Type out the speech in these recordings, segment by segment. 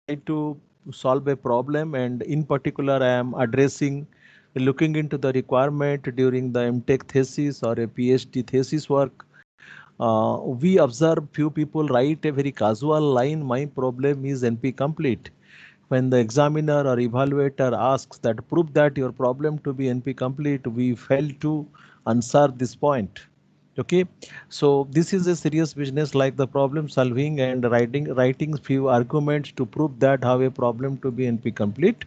try to solve a problem, and in particular I am addressing looking into the requirement during the MTech thesis or a PhD thesis work. We observe few people write a very casual line, my problem is NP complete. When the examiner or evaluator asks that prove that your problem to be NP complete, we fail to answer this point. Okay, so this is a serious business like the problem solving and writing few arguments to prove that how a problem to be NP complete.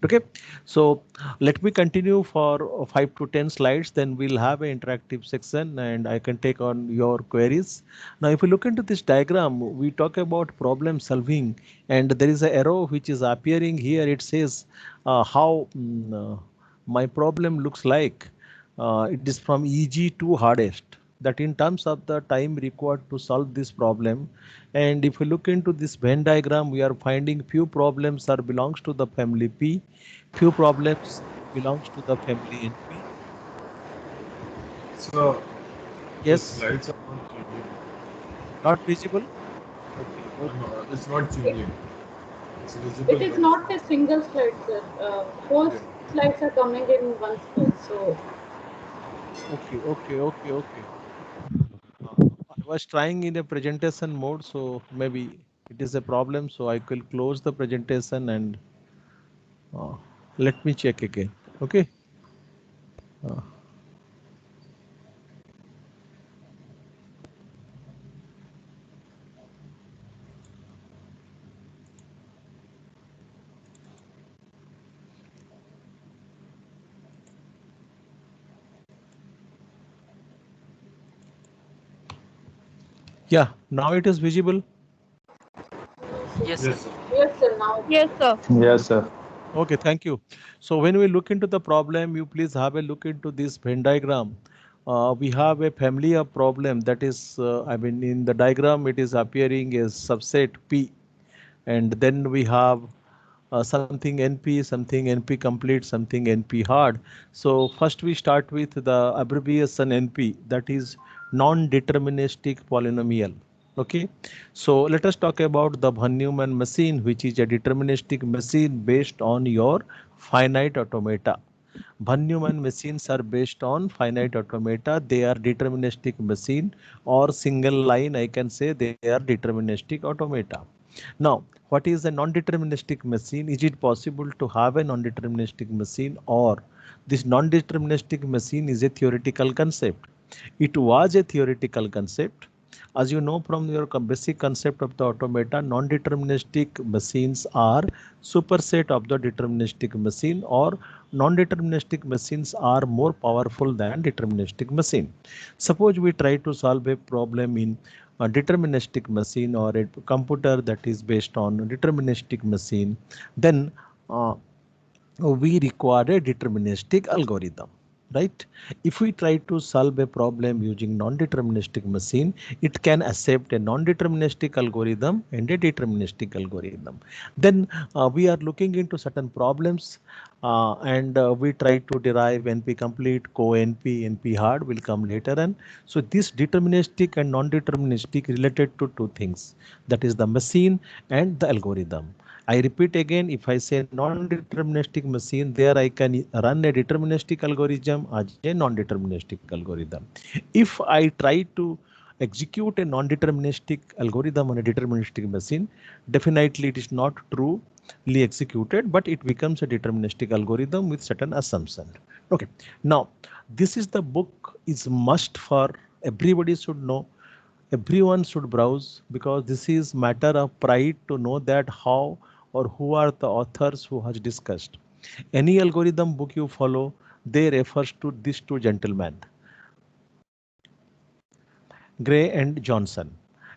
Okay, so let me continue for 5 to 10 slides, then we'll have an interactive section and I can take on your queries. Now, if you look into this diagram, we talk about problem solving, and there is an arrow which is appearing here. It says how my problem looks like. It is from easy to hardest. That in terms of the time required to solve this problem. And if we look into this Venn diagram, we are finding few problems are belongs to the family P, few problems belongs to the family NP. So the Yes, slides are not changing. not visible. Okay, okay, No, it's just not It, changing. It's visible, it is but it's not not a changing. single slide, sir. Four Okay. slides are coming in one slide. So okay, okay, okay, okay. Uh, I was trying in a presentation mode, so maybe it is a problem. So I will close the presentation and uh, let me check again. Okay. Uh, yeah, now it is visible. yes, Yes, sir. sir. Yes, sir. Yes, sir. Now it's Yes, sir. Yes, sir. Okay, thank you. So when we look into the problem, you please have a look into this Venn diagram. We have a family of problem that is, I mean, in the diagram, it is appearing as subset P. And then we have something NP, something NP complete, something NP hard. So first we start with the abbreviation NP, that is non-deterministic polynomial. Okay, so let us talk about the von Neumann machine, which is a deterministic machine based on your finite automata. Von Neumann machines are based on finite automata. They are deterministic machine, or single line I can say they are deterministic automata. Now, what is a non-deterministic machine? Is it possible to have a non-deterministic machine, or this non-deterministic machine is a theoretical concept? It was a theoretical concept. As you know from your basic concept of the automata, non-deterministic machines are superset of the deterministic machine, or non-deterministic machines are more powerful than deterministic machine. Suppose we try to solve a problem in a deterministic machine or a computer that is based on a deterministic machine, then uh, we require a deterministic algorithm, right? If we try to solve a problem using non-deterministic machine, it can accept a non-deterministic algorithm and a deterministic algorithm. Then we are looking into certain problems, and we try to derive NP complete, co-NP, NP hard will come later. And so this deterministic and non-deterministic related to two things, that is the machine and the algorithm. I repeat again, if I say non-deterministic machine, there I can run a deterministic algorithm as a non-deterministic algorithm. If I try to execute a non-deterministic algorithm on a deterministic machine, definitely it is not truly executed, but it becomes a deterministic algorithm with certain assumption. Okay, now this is the book is must for everybody should know, everyone should browse, because this is matter of pride to know that how or who are the authors who has discussed. Any algorithm book you follow, they refers to these two gentlemen, Gray and Johnson.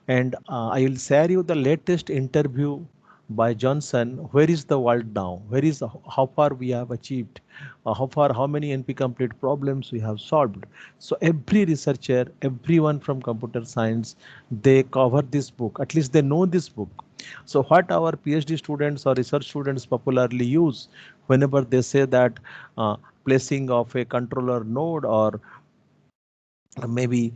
And I will share you the latest interview by Johnson. Where is the world now? Where is how far we have achieved? How far, how many NP complete problems we have solved? So every researcher, everyone from computer science, they cover this book. At least they know this book. So what our PhD students or research students popularly use whenever they say that placing of a controller node, or maybe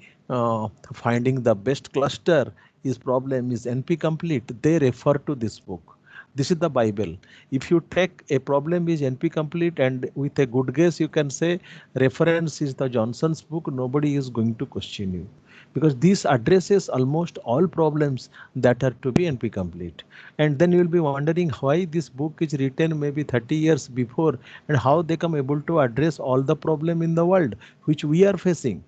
finding the best cluster is problem is NP complete, they refer to this book. This is the Bible. If you take a problem is NP complete and with a good guess you can say reference is the Johnson's book, nobody is going to question you because this addresses almost all problems that are to be NP complete. And then you will be wondering why this book is written maybe 30 years before and how they come able to address all the problem in the world which we are facing.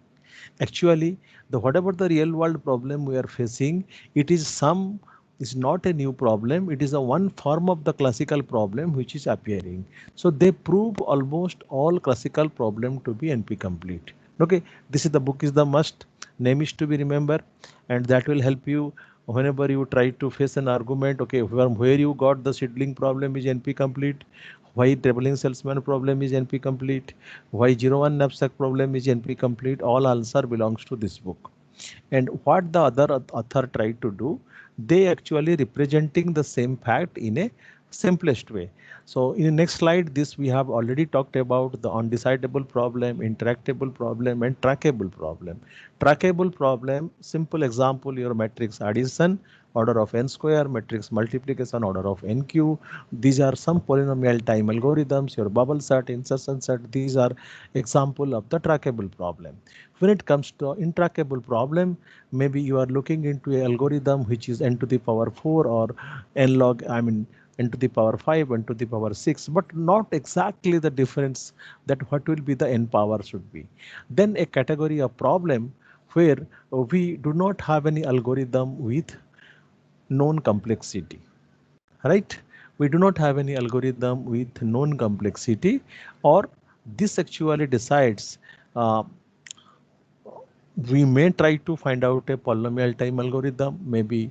Actually, the whatever the real world problem we are facing, it is some is not a new problem. It is a one form of the classical problem which is appearing. So they prove almost all classical problem to be NP complete. Okay, this is the book is the must. Name is to be remember, and that will help you whenever you try to face an argument. Okay, from where you got the seedling problem is NP complete. Why traveling salesman problem is NP complete? Why 01 knapsack problem is NP complete? All answer belongs to this book. And what the other author tried to do, they actually representing the same fact in a simplest way. So in the next slide, this we have already talked about the undecidable problem, intractable problem, and trackable problem. Trackable problem, simple example, your matrix addition, order of n square, matrix multiplication, order of nq. These are some polynomial time algorithms, your bubble set, insertion set. These are example of the trackable problem. When it comes to intractable problem, maybe you are looking into a algorithm which is n to the power 4 or n log, I mean n to the power 5, n to the power 6, but not exactly the difference that what will be the n power should be. Then a category of problem where we do not have any algorithm with known complexity, right? We do not have any algorithm with known complexity, or this actually decides uh, we may try to find out a polynomial time algorithm, maybe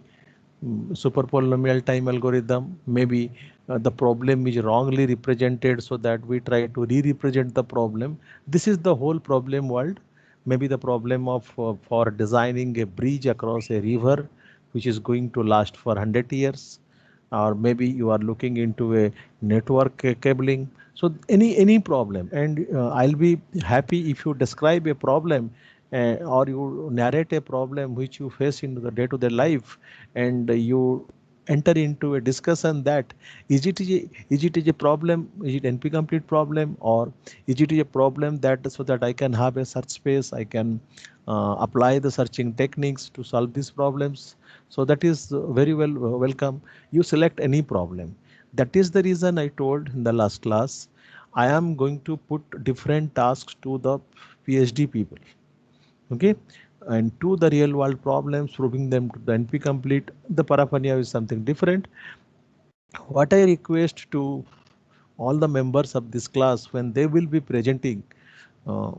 super polynomial time algorithm, maybe the problem is wrongly represented so that we try to re-represent the problem. This is the whole problem world. Maybe the problem of for designing a bridge across a river which is going to last for 100 years, or maybe you are looking into a network cabling. So any problem, and I'll be happy if you describe a problem or you narrate a problem which you face in the day-to-day life, and you enter into a discussion that is it a problem, is it NP complete problem, or is it a problem that so that I can have a search space, I can apply the searching techniques to solve these problems. So that is very well welcome. You select any problem. That is the reason I told in the last class, I am going to put different tasks to the PhD people. Okay, and to the real world problems, proving them to the NP complete. The paraphernalia is something different. What I request to all the members of this class when they will be presenting, uh,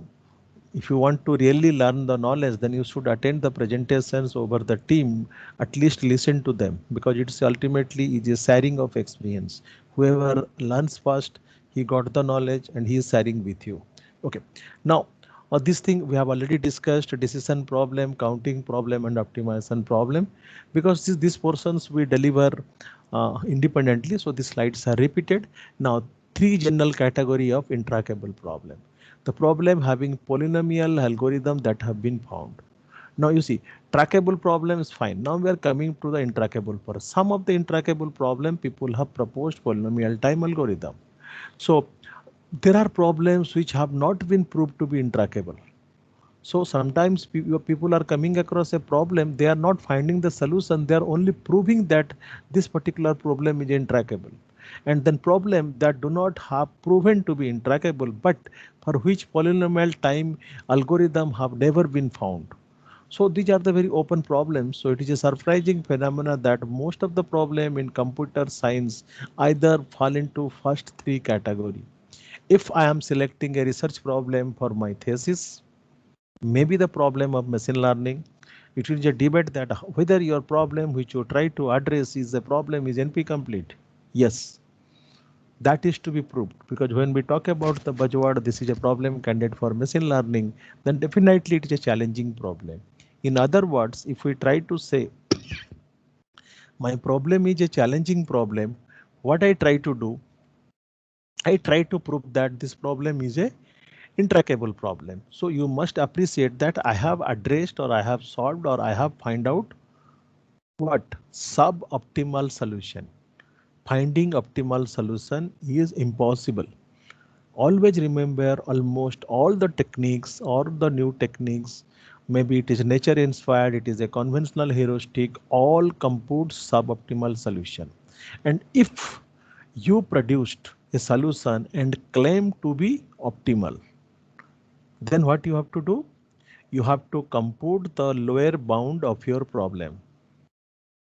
if you want to really learn the knowledge, then you should attend the presentations over the team, at least listen to them, because it's ultimately is a sharing of experience. Whoever learns first, he got the knowledge and he is sharing with you. Okay, now this thing we have already discussed: decision problem, counting problem, and optimization problem. Because these portions we deliver independently, so the slides are repeated. Now three general category of intractable problem: the problem having polynomial algorithm that have been found. Now you see, trackable problem is fine. Now we are coming to the intractable. For some of the intractable problem, people have proposed polynomial time algorithm. So there are problems which have not been proved to be intractable. So sometimes people are coming across a problem, they are not finding the solution, they are only proving that this particular problem is intractable. And then problem that do not have proven to be intractable, but for which polynomial time algorithm have never been found. So these are the very open problems. So it is a surprising phenomena that most of the problem in computer science either fall into first three category. If I am selecting a research problem for my thesis, maybe the problem of machine learning, it is a debate that whether your problem which you try to address is a problem is NP complete. Yes, that is to be proved, because when we talk about the buzzword, this is a problem candidate for machine learning, then definitely it is a challenging problem. In other words, if we try to say my problem is a challenging problem, what I try to do, I try to prove that this problem is a intractable problem. So you must appreciate that I have addressed, or I have solved, or I have find out what suboptimal solution. finding optimal solution is impossible. Always remember almost all the techniques or the new techniques, maybe it is nature inspired, it is a conventional heuristic, all compute suboptimal solution. And if you produced a solution and claim to be optimal, then what you have to do? You have to compute the lower bound of your problem.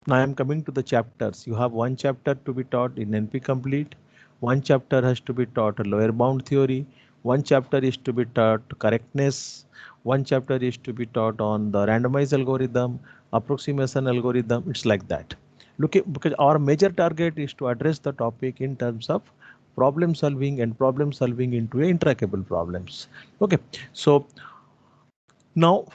Now I am coming to the chapters. You have one chapter to be taught in NP complete. One chapter has to be taught lower bound theory. One chapter is to be taught correctness. One chapter is to be taught on the randomized algorithm, approximation algorithm. It's like that. Look, because our major target is to address the topic in terms of problem solving and problem solving into intractable problems. Okay, so now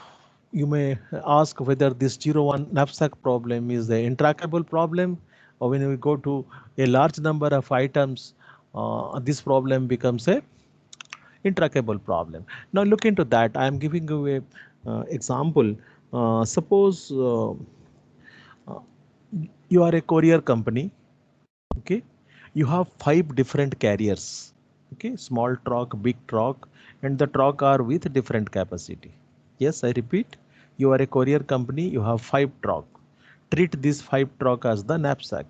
you may ask whether this 01 knapsack problem is the intractable problem, or when we go to a large number of items, this problem becomes a intractable problem. Now look into that. I am giving you a example. Suppose uh, you are a courier company. Okay, you have 5 different carriers. Okay, small truck, big truck, and the truck are with different capacity. Yes, I repeat, you are a courier company, you have 5 truck. Treat these 5 truck as the knapsack.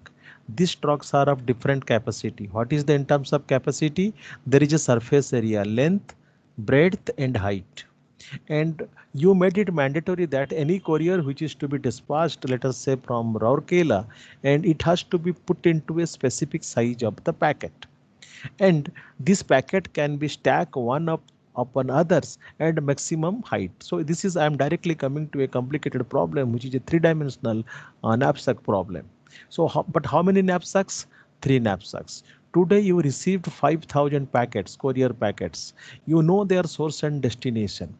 These trucks are of different capacity. What is the in terms of capacity? There is a surface area, length, breadth, and height. And you made it mandatory that any courier which is to be dispatched, let us say from Rourkela, and it has to be put into a specific size of the packet. And this packet can be stacked one up upon others and maximum height. So this is, I am directly coming to a complicated problem, which is a three-dimensional knapsack problem. So but how many knapsacks? 3 knapsacks. Today you received 5,000 packets, courier packets. You know their source and destination.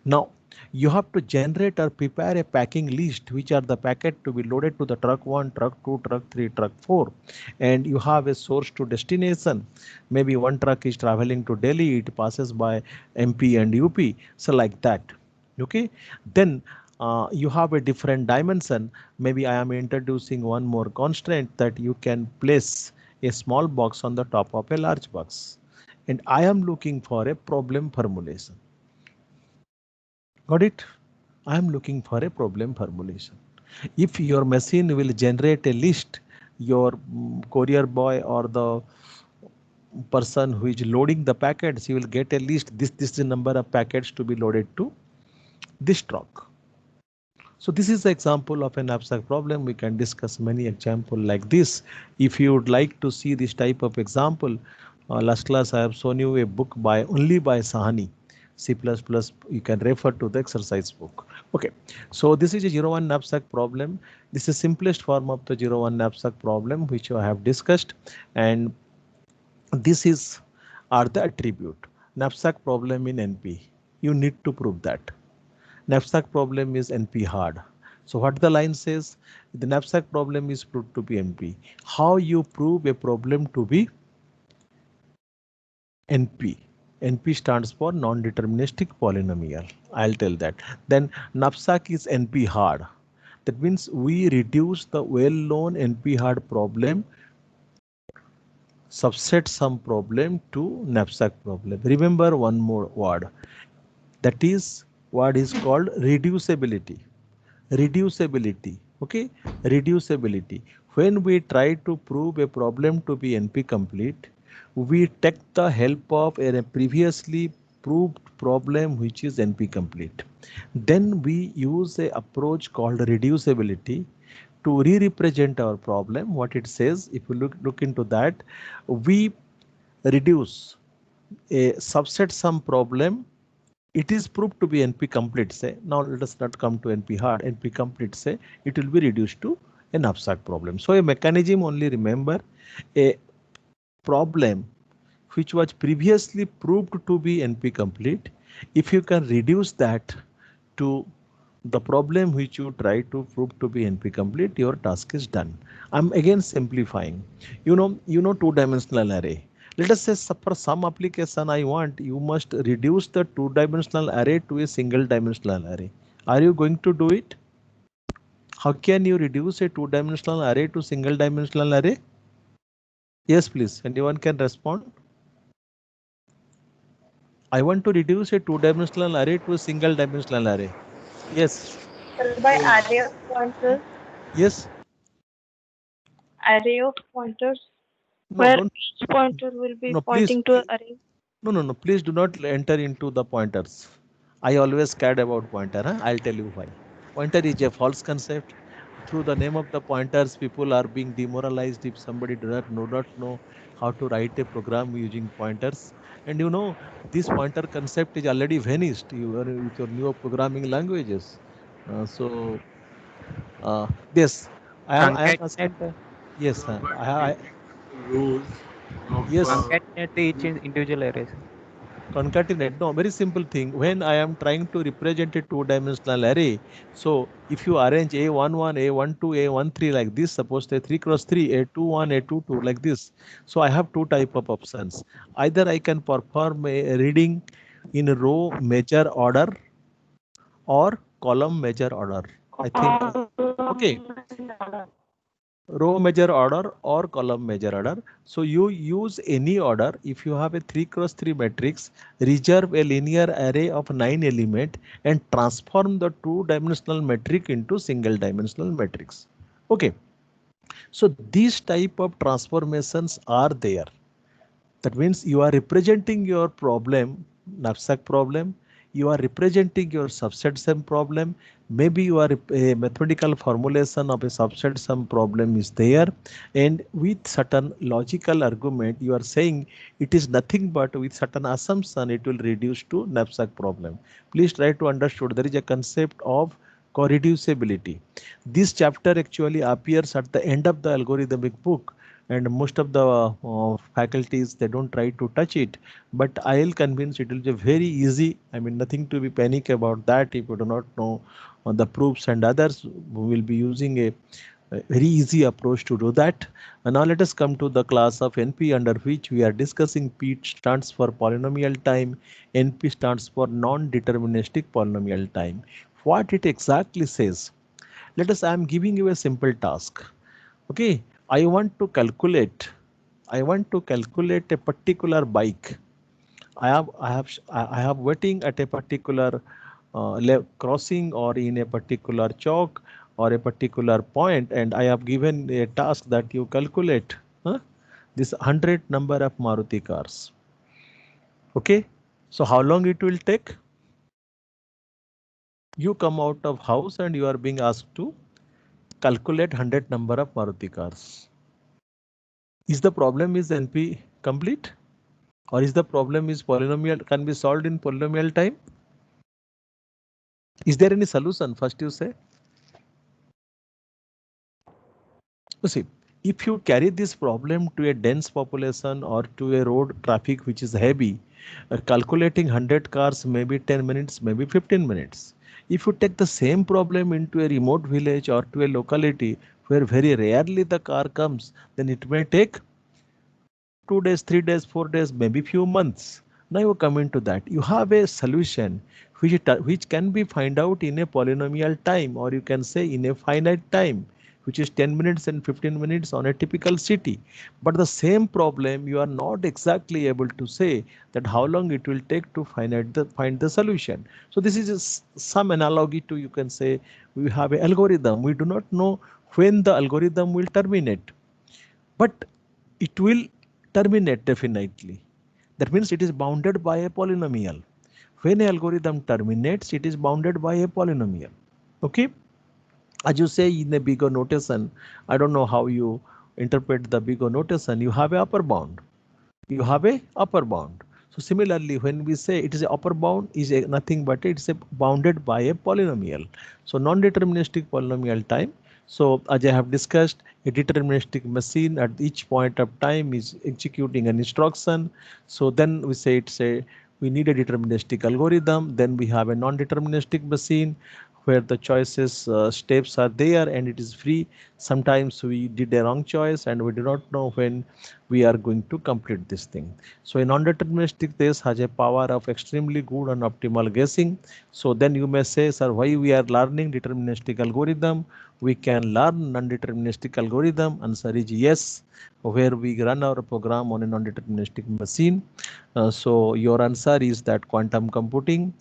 Now you have to generate or prepare a packing list, which are the packet to be loaded to the truck 1, truck 2, truck 3, truck 4. And you have a source to destination. Maybe one truck is traveling to Delhi, it passes by MP and UP. So like that. Okay. Then you have a different dimension. Maybe I am introducing one more constraint, that you can place a small box on the top of a large box. And I am looking for a problem formulation. Got it? I am looking for a problem formulation. If your machine will generate a list, your courier boy or the person who is loading the packets, he will get a list. This is the number of packets to be loaded to this truck. So this is the example of an abstract problem. We can discuss many examples like this. If you would like to see this type of example, last class I have shown you a book by only by Sahani. C++, you can refer to the exercise book. Okay, so this is a 01 knapsack problem. This is simplest form of the 01 knapsack problem which I have discussed, and this is are the attribute. Knapsack problem in NP. You need to prove that. Knapsack problem is NP hard. So what the line says, the knapsack problem is proved to be NP. How you prove a problem to be NP? NP stands for non-deterministic polynomial. I'll tell that. Then knapsack is NP hard. That means we reduce the well-known NP hard problem, subset some problem to knapsack problem. Remember one more word. That is what is called reducibility. Reducibility. Okay, reducibility. When we try to prove a problem to be NP complete, we take the help of a previously proved problem which is NP complete. Then we use a approach called reducibility to re-represent our problem. What it says, if you look into that, we reduce a subset some problem. It is proved to be NP complete, say. Now let us not come to NP hard. NP complete, say, it will be reduced to an abstract problem. So a mechanism, only remember, a problem which was previously proved to be NP complete, if you can reduce that to the problem which you try to prove to be NP complete, your task is done. I'm again simplifying. You know two-dimensional array. Let us say for some application I want, you must reduce the two-dimensional array to a single-dimensional array. Are you going to do it? How can you reduce a two-dimensional array to single-dimensional array? Yes, please. Anyone can respond. I want to reduce a two-dimensional array to a single-dimensional array. Yes. Sir, by So array of pointers, Yes. array of pointers, No, where don't. each pointer will be No, please. pointing to an array. No, no, no. Please do not enter into the pointers. I always cared about pointer. Huh? I'll tell you why. Pointer is a false concept. Through the name of the pointers, people are being demoralized if somebody do not know how to write a program using pointers. And you know, this pointer concept is already vanished. You are with your new programming languages. Yes, I am Concatenate, yes, but I taking rows of yes. concatenate each individual arrays. Concatenate, no, very simple thing. When I am trying to represent a two-dimensional array, so if you arrange A11, A12, A13 like this, suppose the 3 cross 3, A21, A22 like this. So I have two type of options. Either I can perform a reading in row measure order or column measure order. I think, okay, row measure order or column measure order. So you use any order. If you have a 3 cross 3 matrix, reserve a linear array of 9 element and transform the two dimensional matrix into single dimensional matrix. Okay, so these type of transformations are there. That means you are representing your problem, knapsack problem. You are representing your subset sum problem. Maybe you are a mathematical formulation of a subset sum problem is there. And with certain logical argument, you are saying it is nothing but with certain assumption, it will reduce to knapsack problem. Please try to understand there is a concept of co-reducibility. This chapter actually appears at the end of the algorithmic book, and most of the faculties they don't try to touch it, but I'll convince it will be very easy. I mean, nothing to be panic about that. If you do not know the proofs and others, we will be using a very easy approach to do that. And now let us come to the class of NP, under which we are discussing. P stands for polynomial time, NP stands for non-deterministic polynomial time. What it exactly says, let us, I am giving you a simple task. Okay, I want to calculate. I want to calculate a particular bike. I have waiting at a particular crossing or in a particular chalk or a particular point, and I have given a task that you calculate this 100 number of Maruti cars. Okay, so how long it will take? You come out of house and you are being asked to calculate 100 number of Maruti cars. Is the problem is NP complete? Or is the problem is polynomial can be solved in polynomial time? Is there any solution? First you say. You see, if you carry this problem to a dense population or to a road traffic which is heavy, calculating 100 cars maybe 10 minutes, maybe 15 minutes. If you take the same problem into a remote village or to a locality where very rarely the car comes, then it may take 2 days, 3 days, 4 days, maybe few months. Now you come into that. You have a solution which can be find out in a polynomial time, or you can say in a finite time, which is 10 minutes and 15 minutes on a typical city. But the same problem you are not exactly able to say that how long it will take to find the solution. So this is some analogy to, you can say, we have an algorithm. We do not know when the algorithm will terminate, but it will terminate definitely. That means it is bounded by a polynomial. When an algorithm terminates, it is bounded by a polynomial. Okay, as you say in a big O notation, I don't know how you interpret the big O notation. You have a upper bound, you have a upper bound. So similarly, when we say it is a upper bound, is a nothing but it's a bounded by a polynomial. So non-deterministic polynomial time. So as I have discussed, a deterministic machine at each point of time is executing an instruction. So then we say it's a, we need a deterministic algorithm. Then we have a non-deterministic machine where the choices steps are there and it is free. Sometimes we did a wrong choice and we do not know when we are going to complete this thing. So a non-deterministic test has a power of extremely good and optimal guessing. So then you may say, sir, why we are learning deterministic algorithm? we can learn non-deterministic algorithm? Answer is yes, where we run our program on a non-deterministic machine. So your answer is that quantum computing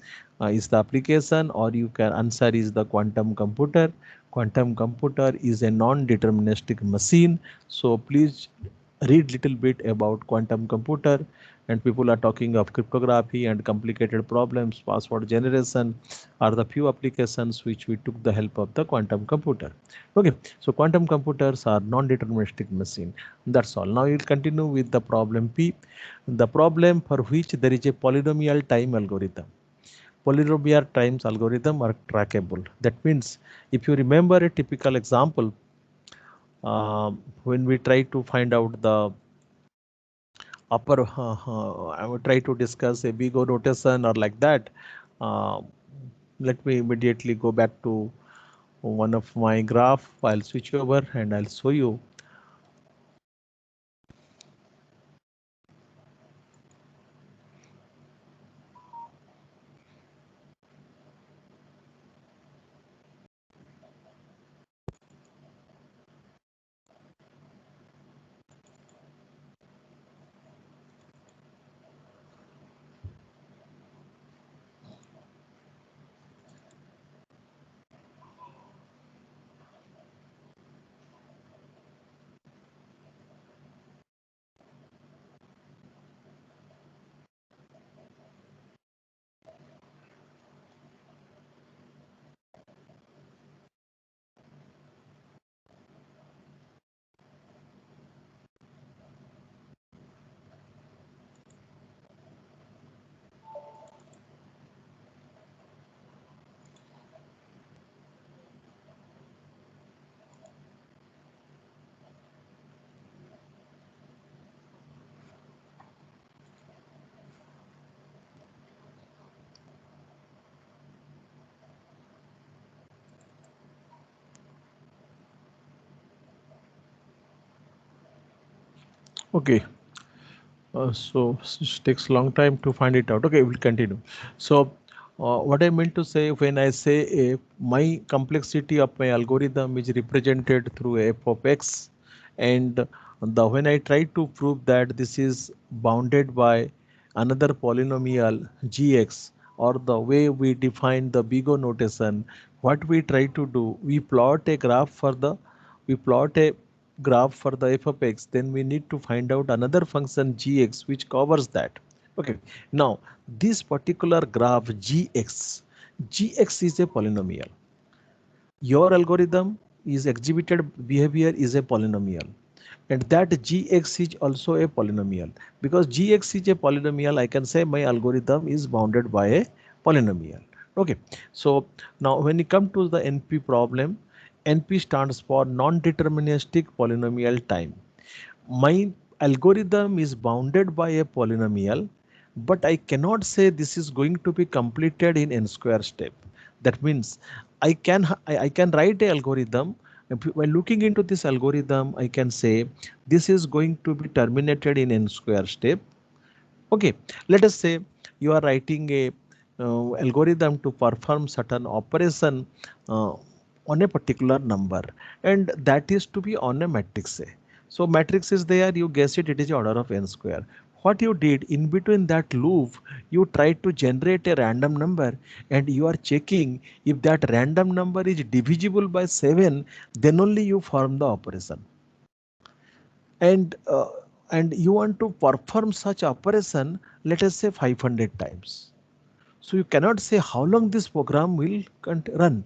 is the application, or you can answer is the quantum computer. Quantum computer is a non-deterministic machine. So please read little bit about quantum computer, and people are talking of cryptography and complicated problems. Password generation are the few applications which we took the help of the quantum computer. Okay, so quantum computers are non-deterministic machine. That's all. Now we'll continue with the problem P, the problem for which there is a polynomial time algorithm. Polynomial times algorithm are trackable. That means if you remember a typical example, when we try to find out the I would try to discuss a big O notation or like that. Uh, Let me immediately go back to one of my graph. I'll switch over and I'll show you. Okay, so it takes a long time to find it out. Okay, we'll continue. So what I meant to say when I say my complexity of my algorithm is represented through f of x, and the when I try to prove that this is bounded by another polynomial gx, or the way we define the big O notation, what we try to do, we plot a graph for the we plot a graph for the f of x, then we need to find out another function gx which covers that. Okay, now this particular graph gx is a polynomial. Your algorithm is exhibited behavior is a polynomial, and that gx is also a polynomial. Because gx is a polynomial, I can say my algorithm is bounded by a polynomial. Okay, so now when you come to the NP problem, NP stands for non-deterministic polynomial time. My algorithm is bounded by a polynomial, but I cannot say this is going to be completed in n square step. That means I can write a algorithm. While looking into this algorithm, I can say this is going to be terminated in n square step. Okay, let us say you are writing a algorithm to perform certain operation uh, on a particular number, and that is to be on a matrix A. So matrix is there, you guess it, it is order of n square. What you did in between that loop, you tried to generate a random number, and you are checking if that random number is divisible by 7, then only you form the operation. And you want to perform such operation, let us say 500 times. So you cannot say how long this program will run,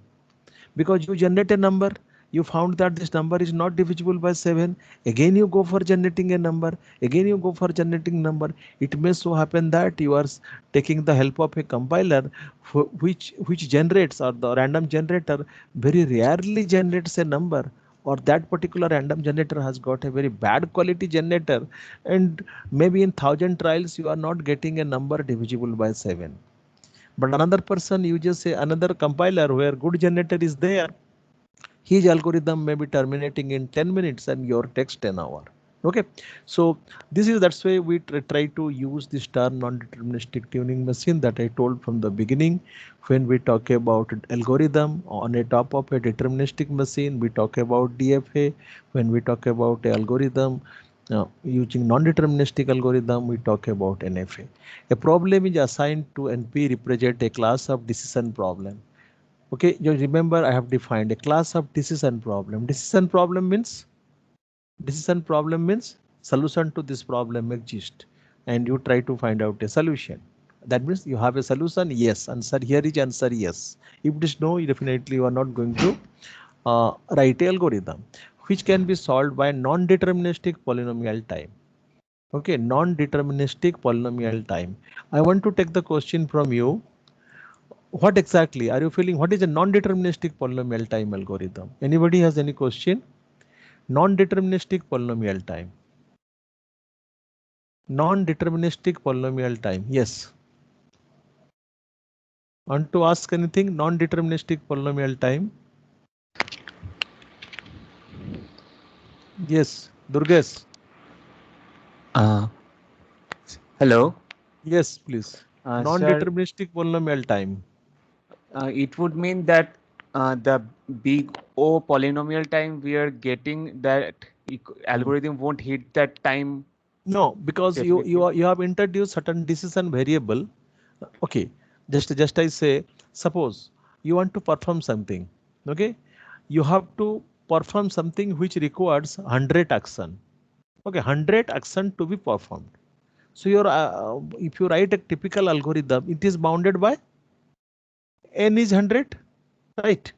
because you generate a number, you found that this number is not divisible by 7, again you go for generating a number, again you go for generating number. It may so happen that you are taking the help of a compiler which generates, or the random generator very rarely generates a number, or that particular random generator has got a very bad quality generator, and maybe in 1000 trials you are not getting a number divisible by 7. But another person, you just say another compiler where good generator is there, his algorithm may be terminating in 10 minutes and your takes 10 hours. Okay, so that's why we try to use this term non-deterministic tuning machine that I told from the beginning. When we talk about algorithm on a top of a deterministic machine, we talk about DFA. When we talk about a algorithm using non-deterministic algorithm, we talk about NFA. A problem is assigned to NP represent a class of decision problem. Okay, you remember I have defined a class of decision problem. Decision problem means solution to this problem exists and you try to find out a solution. That means you have a solution. Yes, answer here is answer yes. If it is no, definitely you are not going to write a algorithm which can be solved by non-deterministic polynomial time. Okay, non-deterministic polynomial time. I want to take the question from you. What exactly are you feeling? What is a non-deterministic polynomial time algorithm? Anybody has any question? Non-deterministic polynomial time. Non-deterministic polynomial time. Yes. Want to ask anything? Non-deterministic polynomial time. Yes. Durgesh. Uh, Hello. Yes, please. Sir, Non-deterministic polynomial time. it would mean that the big O polynomial time we are getting that algorithm won't hit that time No, because definitely. you have introduced certain decision variable. Okay, just I say, suppose you want to perform something. Okay, you have to perform something which requires 100 action. Okay, 100 action to be performed. So your if you write a typical algorithm, it is bounded by n is 100, right?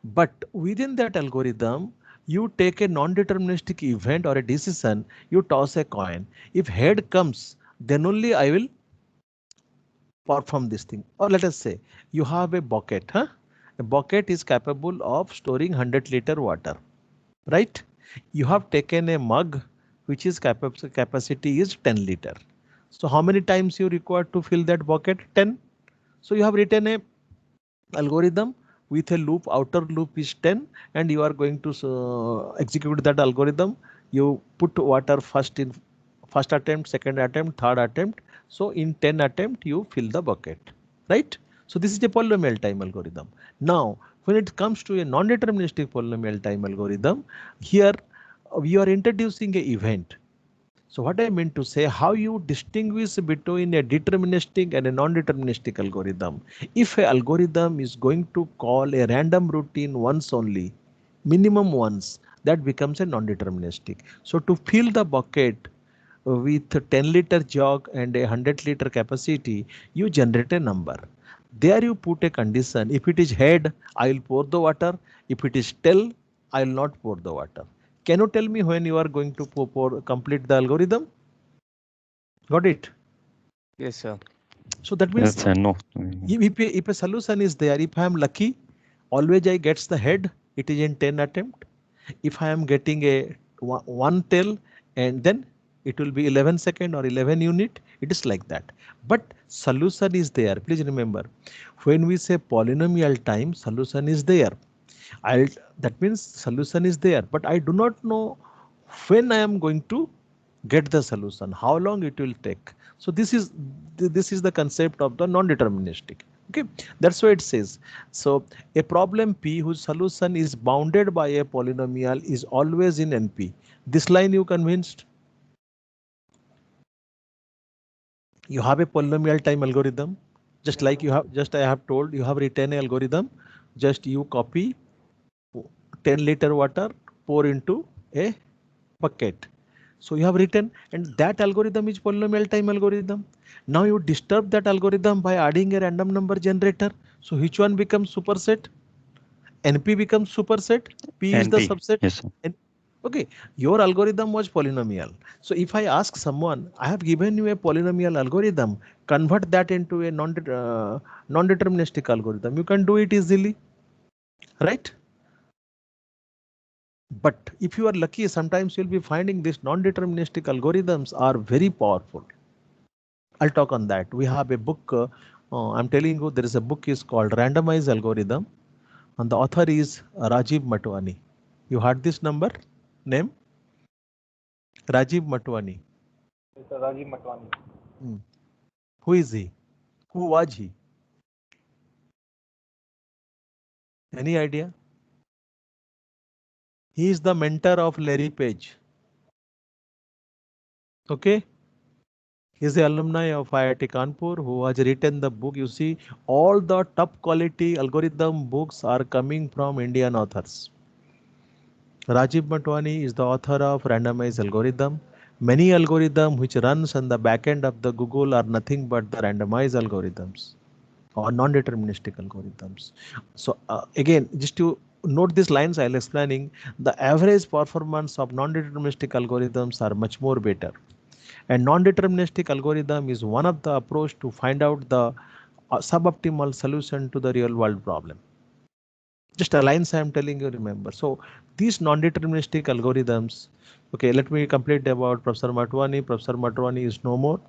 But within that algorithm, you take a non-deterministic event or a decision, you toss a coin. If head comes, then only I will perform this thing. Or let us say you have a bucket, huh? A bucket is capable of storing 100-liter water, right? You have taken a mug which is capacity is 10 liter. So how many times you require to fill that bucket? 10. So you have written a algorithm with a loop, outer loop is 10 and you are going to execute that algorithm. You put water first in first attempt, second attempt, third attempt. So in 10 attempt you fill the bucket, right? So this is a polynomial time algorithm. Now when it comes to a non-deterministic polynomial time algorithm, here we are introducing a event. So what I meant to say, how you distinguish between a deterministic and a non-deterministic algorithm. If a algorithm is going to call a random routine once only, minimum once, that becomes a non-deterministic. So to fill the bucket with a 10-liter jug and a 100-liter capacity, you generate a number. There you put a condition. If it is head, I will pour the water. If it is tail, I will not pour the water. Can you tell me when you are going to complete the algorithm? Got it? Yes, sir. So that Yes, means sir. No. if a solution is there, if I am lucky, always I gets the head, it is in 10 attempt. If I am getting a one tail and then it will be 11 second or 11 unit, it is like that. But solution is there. Please remember, when we say polynomial time, solution is there. I'll that means solution is there, but I do not know when I am going to get the solution, how long it will take. So this is the concept of the non-deterministic. Okay, that's why it says. So a problem P whose solution is bounded by a polynomial is always in NP. This line you convinced? You have a polynomial time algorithm, just like you have I have told you have written an algorithm. Just you copy 10-liter water, pour into a bucket. So you have written, and that algorithm is polynomial time algorithm. Now you disturb that algorithm by adding a random number generator. So which one becomes superset? NP becomes superset. P is the NP. subset. Yes, sir. And okay, your algorithm was polynomial. So if I ask someone, I have given you a polynomial algorithm, convert that into a non-deterministic algorithm. You can do it easily, right? But if you are lucky, sometimes you'll be finding these non-deterministic algorithms are very powerful. I'll talk on that. We have a book. I'm telling you, there is a book is called Randomized Algorithm, and the author is Rajiv Matwani. You heard this name? Rajiv Matwani. Mr. Rajiv Matwani. Who is he? Who was he? Any idea? He is the mentor of Larry Page. Okay. He is the alumni of IIT Kanpur who has written the book. You see, all the top quality algorithm books are coming from Indian authors. Rajiv Matwani is the author of Randomized Algorithm. Many algorithms which runs on the backend of the Google are nothing but the randomized algorithms or non-deterministic algorithms. So again, just to note these lines, I'll explaining the average performance of non-deterministic algorithms are much more better. And non-deterministic algorithm is one of the approach to find out the suboptimal solution to the real world problem. Just a lines I am telling you, remember. So these non-deterministic algorithms, okay, let me complete about Professor Matwani. Professor Matwani is no more.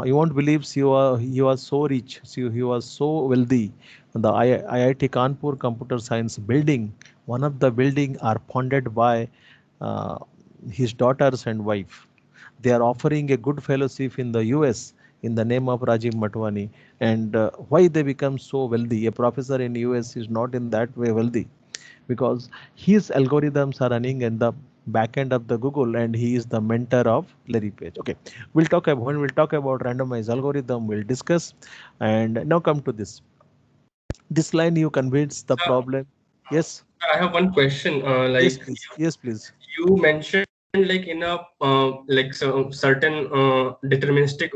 You won't believe he was so rich, he was so wealthy. The IIT Kanpur Computer Science building, one of the building are funded by uh, his daughters and wife. They are offering a good fellowship in the US in the name of Rajiv Matwani. And why they become so wealthy? A professor in US is not in that way wealthy because his algorithms are running in the backend of the Google and he is the mentor of Larry Page. Okay, we'll talk about when we'll talk about randomized algorithm, we'll discuss. And now come to this. This line you convince the problem. Yes. I have one question. Yes, please. Yes, please. You mentioned like in a certain deterministic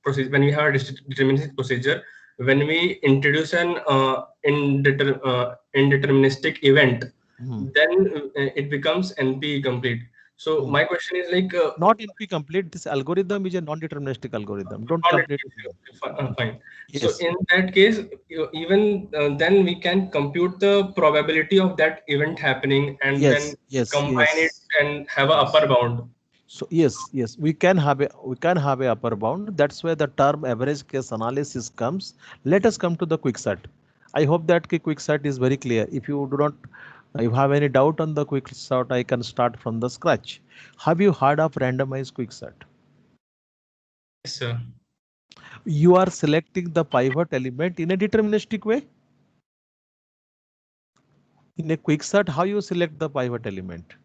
procedure. When we have a deterministic procedure, when we introduce an indeterministic event, then it becomes NP complete. So my question is like not NP complete. This algorithm is a non-deterministic algorithm. Don't all complete it- it. fine. So Yes. in that case, even then we can compute the probability of that event happening and then Yes. combine it and have a Yes. upper bound. So yes, we can have a upper bound. That's where the term average case analysis comes. Let us come to the quicksort. I hope that quicksort is very clear. If you do not, you have any doubt on the quicksort, I can start from the scratch. Have you heard of randomized quicksort? Yes, sir. You are selecting the pivot element in a deterministic way. In a quicksort, how you select the pivot element?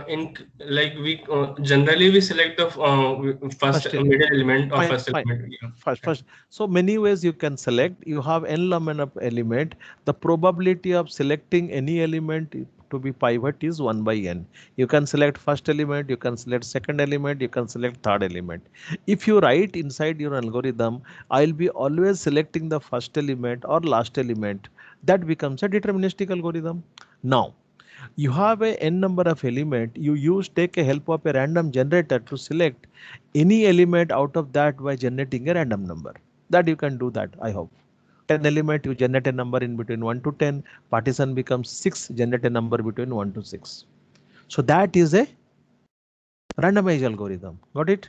In like we generally we select the first First element. middle element or Fine, first fine. element. Yeah. First. So many ways you can select. You have n number of element. The probability of selecting any element to be pivot is 1 by n. You can select first element, you can select second element, you can select third element. If you write inside your algorithm, I'll be always selecting the first element or last element. That becomes a deterministic algorithm. Now, you have a n number of element, you take a help of a random generator to select any element out of that by generating a random number. That you can do that, I hope. 10 element, you generate a number in between 1 to 10, partition becomes 6, generate a number between 1 to 6. So that is a randomized algorithm. Got it?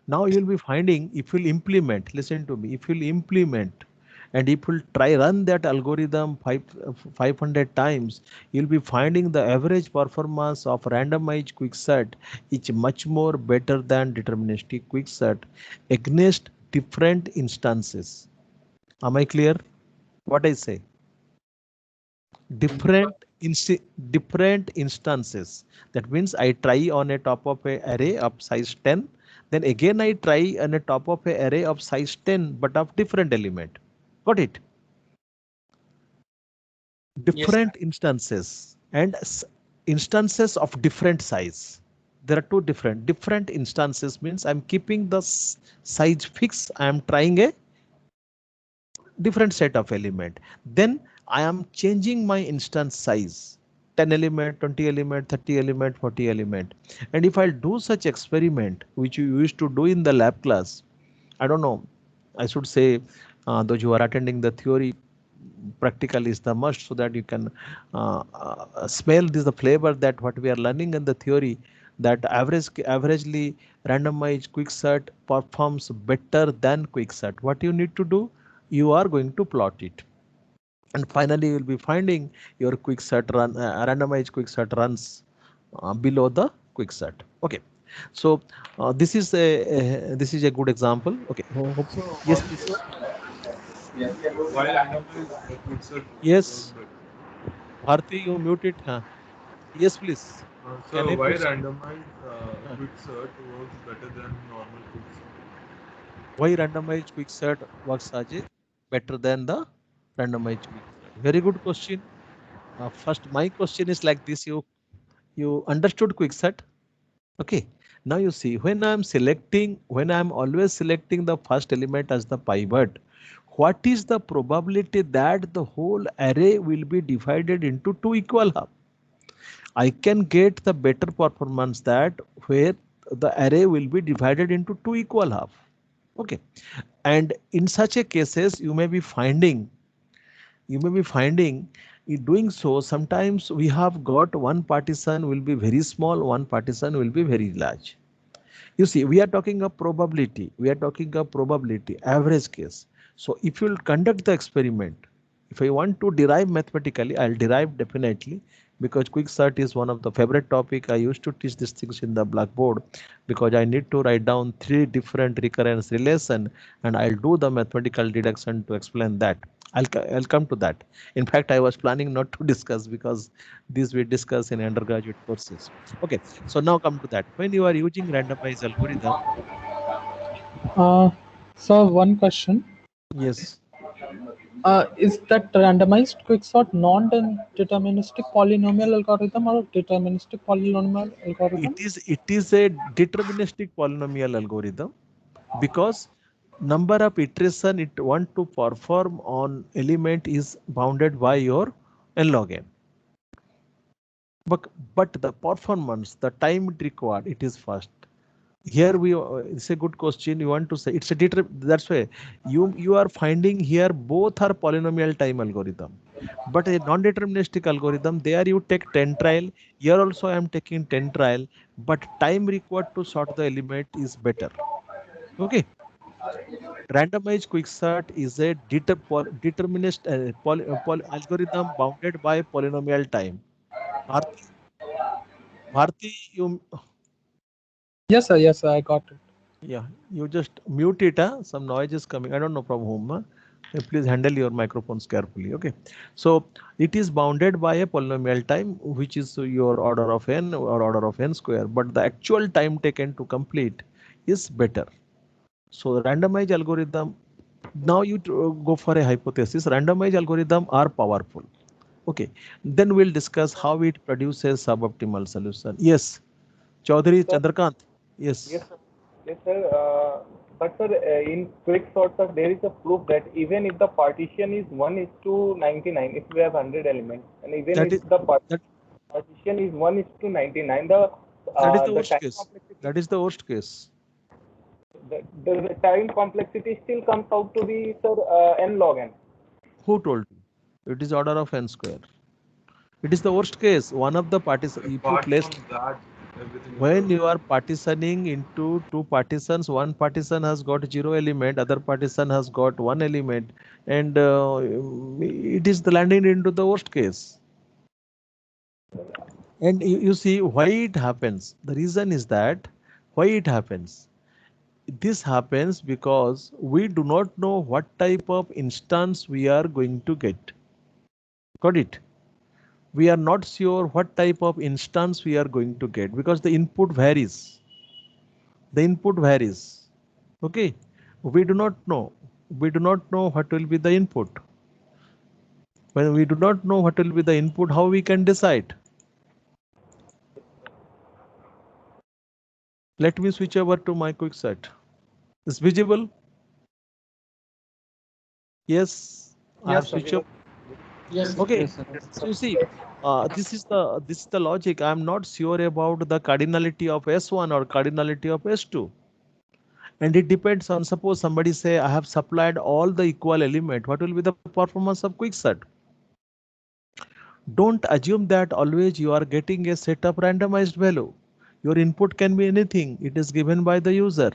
Now you'll be finding, if you'll implement, listen to me, if you'll implement and if you'll try run that algorithm 500 times, you'll be finding the average performance of randomized quicksort is much more better than deterministic quicksort against different instances. Am I clear? What I say? Different instances. That means I try on a top of a array of size 10. Then again I try on a top of a array of size 10, but of different element. Got it? Different instances and instances of different size. There are two different instances means I'm keeping the size fixed. I am trying a different set of element. Then I am changing my instance size. 10 element, 20 element, 30 element, 40 element. And if I'll do such experiment, which you used to do in the lab class, I don't know, I should say, those who are attending the theory, practical is the must so that you can smell this the flavor that what we are learning in the theory, that averagely randomized quicksort performs better than quicksort. What you need to do? You are going to plot it. And finally, you will be finding your quicksort run, randomized quicksort runs below the quicksort. Okay, so this is a good example. Okay, yes, please. Why randomize quicksort Yes, work better? Bharti, you mute it. Huh? Yes, please. Can So I why proceed? randomize Huh. quicksort works better than normal quicksort? Why randomized quicksort works, Ajay, better than the randomized quicksort? Very good question. First, my question is like this: you understood quicksort? Okay. Now you see, when I'm always selecting the first element as the pivot, what is the probability that the whole array will be divided into two equal halves? I can get the better performance that where the array will be divided into two equal halves. Okay. And in such a cases, you may be finding in doing so, sometimes we have got one partition will be very small, one partition will be very large. You see, we are talking of probability. We are talking of probability, average case. So if you will conduct the experiment, if I want to derive mathematically, I'll derive definitely, because quicksort is one of the favorite topic. I used to teach these things in the blackboard because I need to write down 3 different recurrence relation and I'll do the mathematical deduction to explain that. I'll come to that. In fact, I was planning not to discuss because this we discuss in undergraduate courses. Okay, so now come to that. When you are using randomized algorithm, Uh, so one question. yes, Is that randomized quicksort non-deterministic polynomial algorithm or deterministic polynomial algorithm? it is a deterministic polynomial algorithm because number of iteration it want to perform on element is bounded by your n log n. But but the performance, the time it required, it is fast. Here we it's a good question. You want to say it's a that's why you are finding here both are polynomial time algorithm, but a non-deterministic algorithm there you take 10 trial. Here also I am taking 10 trial, but time required to sort the element is better. Okay. Randomized quicksort is a determinist algorithm bounded by polynomial time. Bharti, Bharti, you Yes, sir, I got it. yeah, you just mute it. Some noise is coming. I don't know from whom. Please handle your microphones carefully. Okay. So it is bounded by a polynomial time, which is your order of n or order of n square. But the actual time taken to complete is better. So the randomized algorithm. Now you go for a hypothesis. Randomized algorithm are powerful. Okay. Then we'll discuss how it produces suboptimal solution. Yes. Chaudhary Sir, Chandrakant. Yes. yes, sir. Yes, sir. But sir, in quicksort, sir, there is a proof that even if the partition is 1 is to 99, if we have 100 elements, and even That if is the that partition is 1 is to 99, that is the the worst time case. complexity, That is the worst case. the time complexity still comes out to be, sir, n log n. Who told you? It is order of n square. It is the worst case. One of the partition, if you Apart place, from that, everything is when you okay. are partitioning into two partitions, one partition has got 0 element, other partition has got 1 element, and it is the landing into the worst case. And you see why it happens. The reason is that why it happens. This happens because we do not know what type of instance we are going to get. Got it? We are not sure what type of instance we are going to get because the input varies. The input varies. Okay. We do not know. We do not know what will be the input. When we do not know what will be the input, how we can decide? Let me switch over to my quicksort. Is visible? Yes. I have Yes, sir. switched up. Yes. Okay. Yes, sir. So you see, this is the logic. I'm not sure about the cardinality of S1 or cardinality of S2. And it depends on, suppose somebody say I have supplied all the equal element, what will be the performance of quicksort? Don't assume that always you are getting a set of randomized value. Your input can be anything. It is given by the user.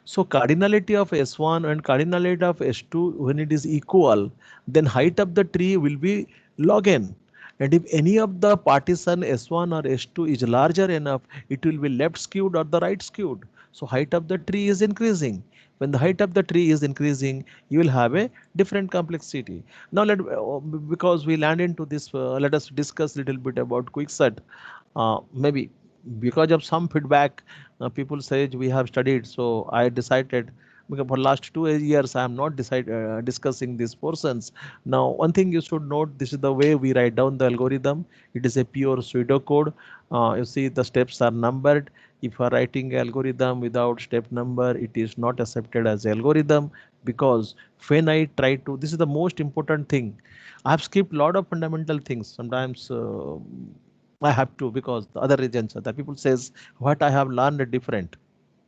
So cardinality of S1 and cardinality of S2, when it is equal, then height of the tree will be log n. And if any of the partition S1 or S2 is larger enough, it will be left skewed or the right skewed. So height of the tree is increasing. When the height of the tree is increasing, you will have a different complexity. Now because we land into this, let us discuss a little bit about quicksort. Maybe because of some feedback, people say we have studied. So I decided, because for last 2 years I am not discussing these portions. Now one thing you should note, this is the way we write down the algorithm. It is a pure pseudocode. You see the steps are numbered. If you are writing algorithm without step number, it is not accepted as algorithm, because when I try to, this is the most important thing. I have skipped a lot of fundamental things. Sometimes I have to, because the other regions, the people says what I have learned different.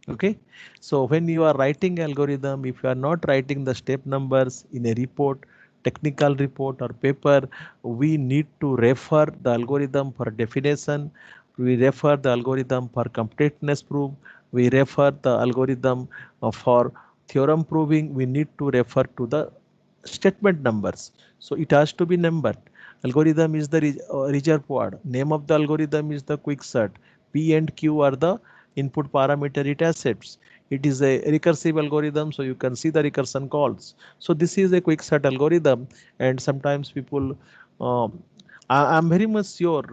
Okay, so when you are writing algorithm, if you are not writing the step numbers in a report, technical report or paper, we need to refer the algorithm for definition. We refer the algorithm for completeness proof. We refer the algorithm for theorem proving. We need to refer to the statement numbers. So it has to be numbered. Algorithm is the reservoir. Name of the algorithm is the quicksort. P and Q are the input parameter it accepts. It is a recursive algorithm, so you can see the recursion calls. So this is a quicksort algorithm, and sometimes people, I'm very much sure,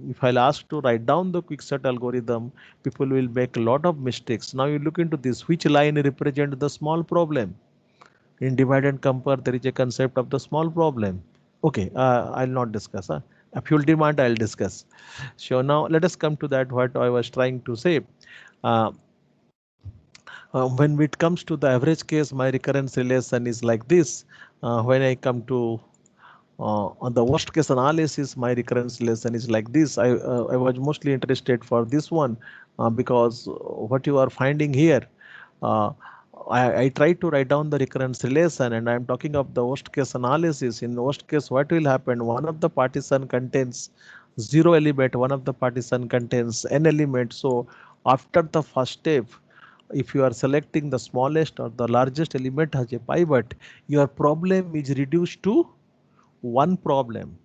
if I'll ask to write down the quicksort algorithm, people will make a lot of mistakes. Now you look into this, which line represent the small problem? In divide and compare, there is a concept of the small problem. Okay, I'll not discuss. A fuel demand I'll discuss. So now let us come to that, what I was trying to say. Uh, when it comes to the average case, my recurrence relation is like this. When I come to on the worst case analysis, my recurrence relation is like this. I was mostly interested for this one because what you are finding here, uh, I try to write down the recurrence relation, and I'm talking of the worst case analysis. In worst case, what will happen? One of the partition contains 0 element, one of the partition contains n element. So after the first step, if you are selecting the smallest or the largest element as a pivot, your problem is reduced to one problem.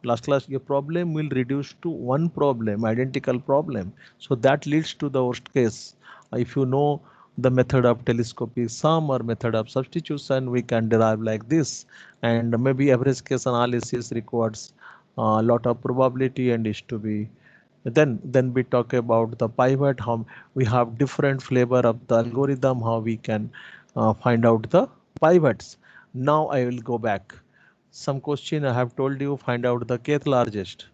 Last class, your problem will reduce to one problem, identical problem. So that leads to the worst case. If you know the method of telescopic sum or method of substitution, we can derive like this. And maybe average case analysis requires a lot of probability and is to be. Then we talk about the pivot, how we have different flavor of the algorithm, how we can find out the pivots. Now I will go back. Some question I have told you, find out the kth largest.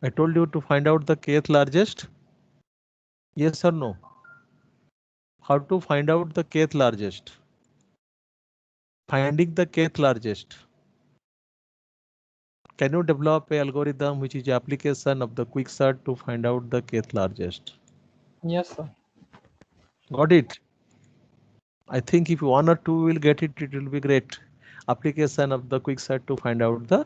I told you to find out the kth largest. Yes or no? How to find out the kth largest? Finding the kth largest. Can you develop a algorithm which is application of the quicksort to find out the kth largest? Yes, sir. Got it? I think if one or two will get it, it will be great. Application of the quicksort to find out the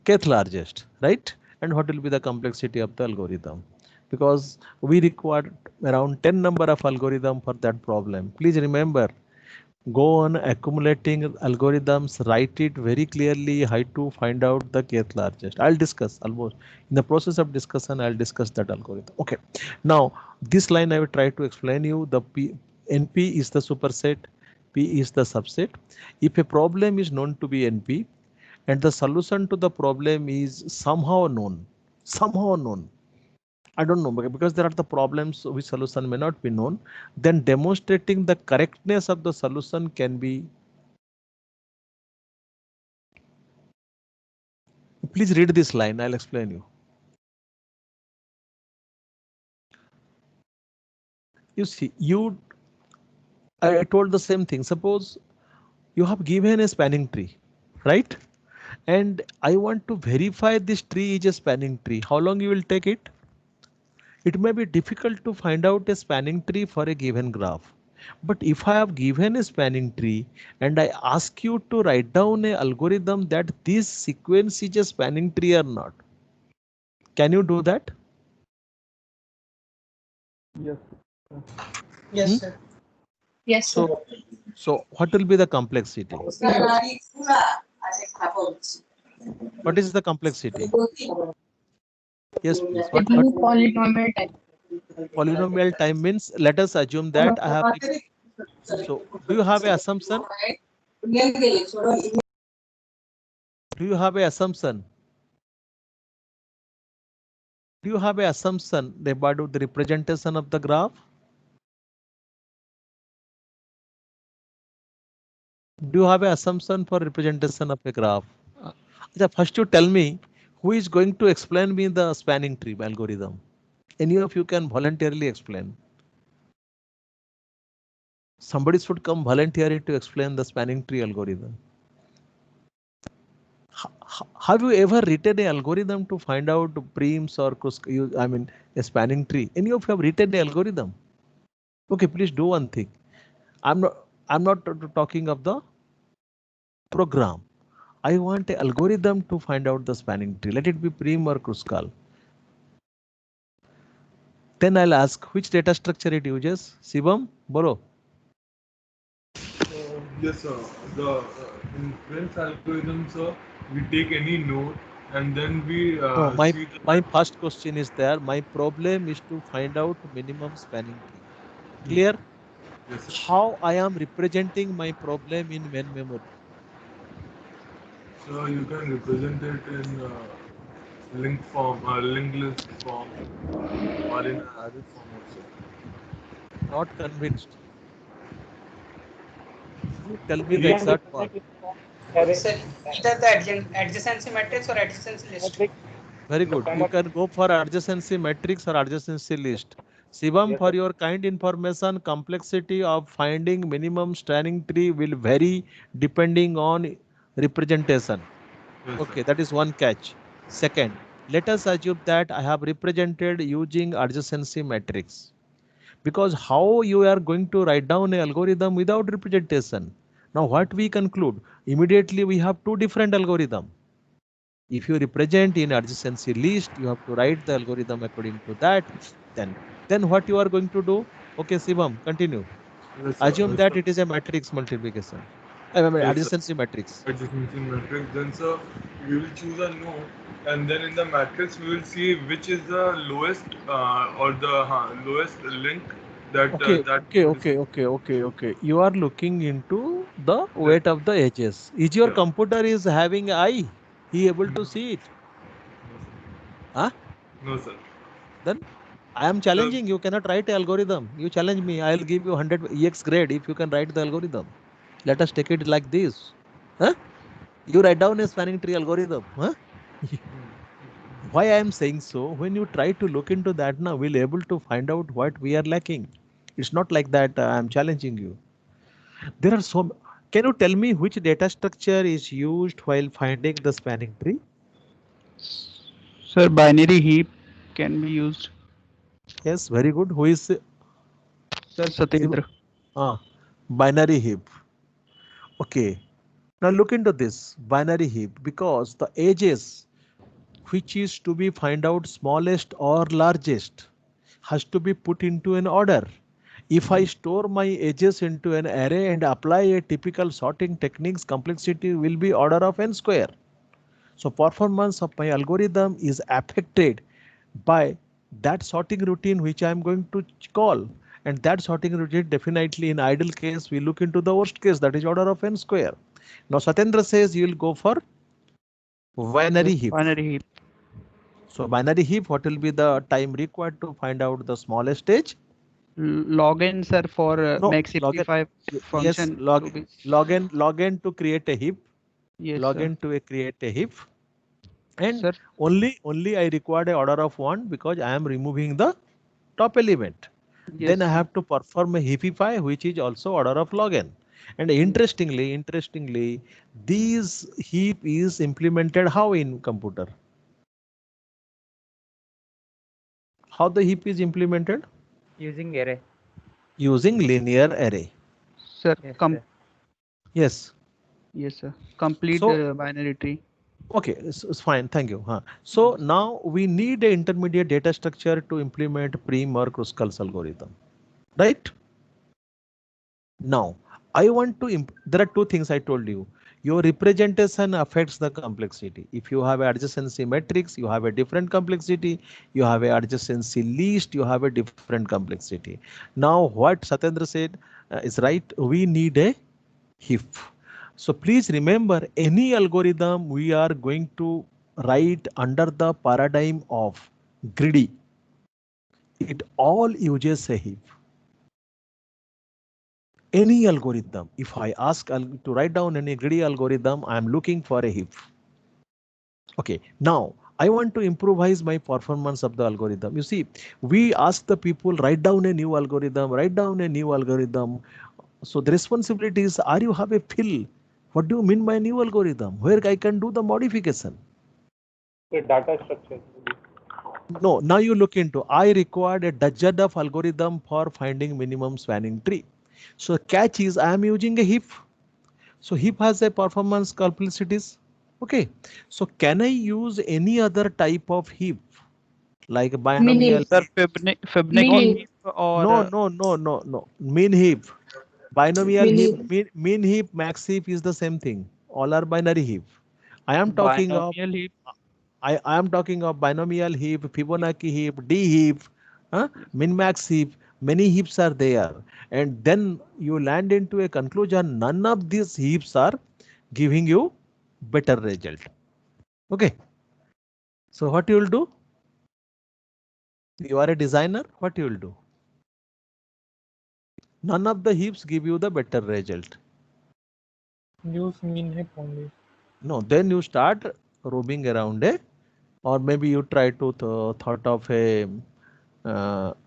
kth largest, right? And what will be the complexity of the algorithm? Because we require around 10 number of algorithm for that problem. Please remember, go on accumulating algorithms, write it very clearly how to find out the kth largest. I'll discuss almost in the process of discussion. I'll discuss that algorithm. Okay. Now this line I will try to explain you. The NP is the superset, P is the subset. If a problem is known to be NP and the solution to the problem is somehow known, I don't know, because there are the problems which solution may not be known, then demonstrating the correctness of the solution can be. Please read this line, I'll explain you. You see, I told the same thing. Suppose you have given a spanning tree, right? And I want to verify this tree is a spanning tree. How long you will take it? It may be difficult to find out a spanning tree for a given graph. But if I have given a spanning tree and I ask you to write down an algorithm that this sequence is a spanning tree or not, can you do that? Yes. Yes, sir. Yes, sir. So what will be the complexity? What is the complexity? Yes, please. It means polynomial type. Polynomial time means, let us assume that I have. So, do you have an assumption? Do you have an assumption? Do you have an assumption about the representation of the graph? Do you have an assumption for representation of a graph? First you tell me who is going to explain me the spanning tree algorithm. Any of you can voluntarily explain. Somebody should come voluntarily to explain the spanning tree algorithm. Have you ever written an algorithm to find out prims or a spanning tree? Any of you have written an algorithm? Okay, please do one thing. I'm not talking of the program. I want an algorithm to find out the spanning tree. Let it be prim or Kruskal. Then I'll ask which data structure it uses. Shivam, bolo. Yes, sir. In Prince algorithm, sir, we take any node and then we No, see the my first question is there. My problem is to find out minimum spanning tree. Clear? Yes, sir. How I am representing my problem in main memory? So you can represent it in linked form, linked list form, or in array form also. Not convinced. You tell me We the can exact part. represent it array Sir, either the adjacency matrix or adjacency list. matrix. Very good. You can go for adjacency matrix or adjacency list. Shivam, Yes, for sir. your kind information, complexity of finding minimum spanning tree will vary depending on representation. Yes, Okay, sir. that is one catch. Second, let us assume that I have represented using adjacency matrix. Because how you are going to write down an algorithm without representation? Now what we conclude? Immediately we have two different algorithms. If you represent in adjacency list, you have to write the algorithm according to that. Then what you are going to do? Okay, Shivam, continue. Yes, sir. Assume that it is a matrix multiplication. I mean, Yes, sir. adjacency matrix. Adjacency matrix. Then, sir, we will choose a node, and then in the matrix we will see which is the lowest or the lowest link that Okay, that okay, node is. okay. You are looking into the Yes. weight of the edges. Is your Yeah. computer is having eye? He able to No. see it? No, sir. Huh? No, sir. Then I am challenging you. Cannot write an algorithm. You challenge me. I'll give you 100 EX grade if you can write the algorithm. Let us take it like this. Huh? You write down a spanning tree algorithm. Huh? Why I am saying so? When you try to look into that now, we'll able to find out what we are lacking. It's not like that. I am challenging you. There are so. Can you tell me which data structure is used while finding the spanning tree? Sir, binary heap can be used. Yes, very good. Who is Sir, Satyendra. binary heap? Okay. Now look into this binary heap because the edges which is to be find out smallest or largest has to be put into an order. If I store my edges into an array and apply a typical sorting techniques, complexity will be order of n square. So performance of my algorithm is affected by that sorting routine which I am going to call. And that sorting routine definitely in ideal case we look into the worst case, that is order of n square. Now Satyendra says you will go for binary heap. Binary heap. So binary heap, what will be the time required to find out the smallest edge? Log n, sir, for No, make log n. simplify Yes, function. log n to create a heap. Yes, Log sir. n to create a heap. And Sir. only I required a order of 1 because I am removing the top element. Yes, Then I sir. have to perform a heapify, which is also order of log n. And interestingly, these heap is implemented how in computer? How the heap is implemented? Using array. Using linear array. Sir, Yes, sir. Yes. Yes, sir. Complete So, the binary tree. Okay, it's fine. Thank you. So now we need an intermediate data structure to implement Prim or Kruskal's algorithm, right? Now I want to. There are two things I told you. Your representation affects the complexity. If you have adjacency matrix, you have a different complexity. You have a adjacency list, you have a different complexity. Now what Satyendra said is right. We need a heap. So please remember, any algorithm we are going to write under the paradigm of greedy, it all uses a heap. Any algorithm, if I ask to write down any greedy algorithm, I am looking for a heap. Okay, now I want to improvise my performance of the algorithm. You see, we ask the people, write down a new algorithm, write down a new algorithm. So the responsibility is, are you have a feel? What do you mean by new algorithm? Where I can do the modification? The data structure. No, now you look into, I required a dozen of algorithm for finding minimum spanning tree. So catch is I am using a heap. So heap has a performance complexities. Okay. So can I use any other type of heap like binomial? Mini. Sir, Fibonacci Mini. heap or No. Mean heap, binomial heap, Mini. mean heap, max heap is the same thing. All are binary heap. I am talking of binomial heap. I am talking of binomial heap, Fibonacci heap, D heap, min max heap. Many heaps are there, and then you land into a conclusion. None of these heaps are giving you better result. Okay. So what you will do? You are a designer. What you will do? None of the heaps give you the better result. Use mean heap only. No, then you start roaming around or maybe you try to thought of a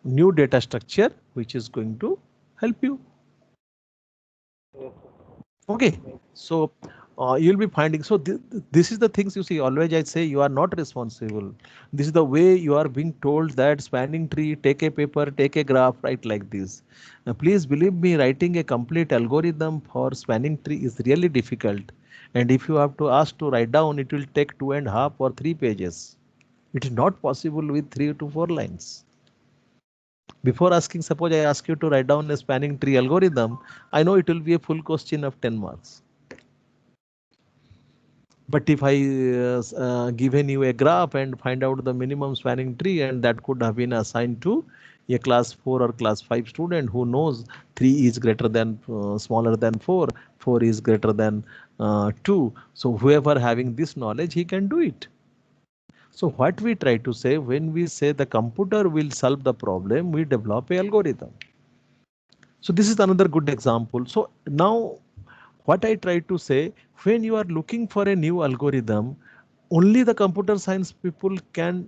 new data structure which is going to help you. Okay, so you'll be finding. So this is the things you see. Always I say you are not responsible. This is the way you are being told that spanning tree, take a paper, take a graph, write like this. Now, please believe me, writing a complete algorithm for spanning tree is really difficult. And if you have to ask to write down, it will take 2.5 or 3 pages. It is not possible with 3 to 4 lines. Before asking, suppose I ask you to write down a spanning tree algorithm, I know it will be a full question of 10 marks. But if I given you a graph and find out the minimum spanning tree, and that could have been assigned to a class 4 or class 5 student who knows 3 is greater than smaller than 4, 4 is greater than 2. So whoever having this knowledge, he can do it. So what we try to say, when we say the computer will solve the problem, we develop a algorithm. So this is another good example. So now what I try to say, when you are looking for a new algorithm, only the computer science people can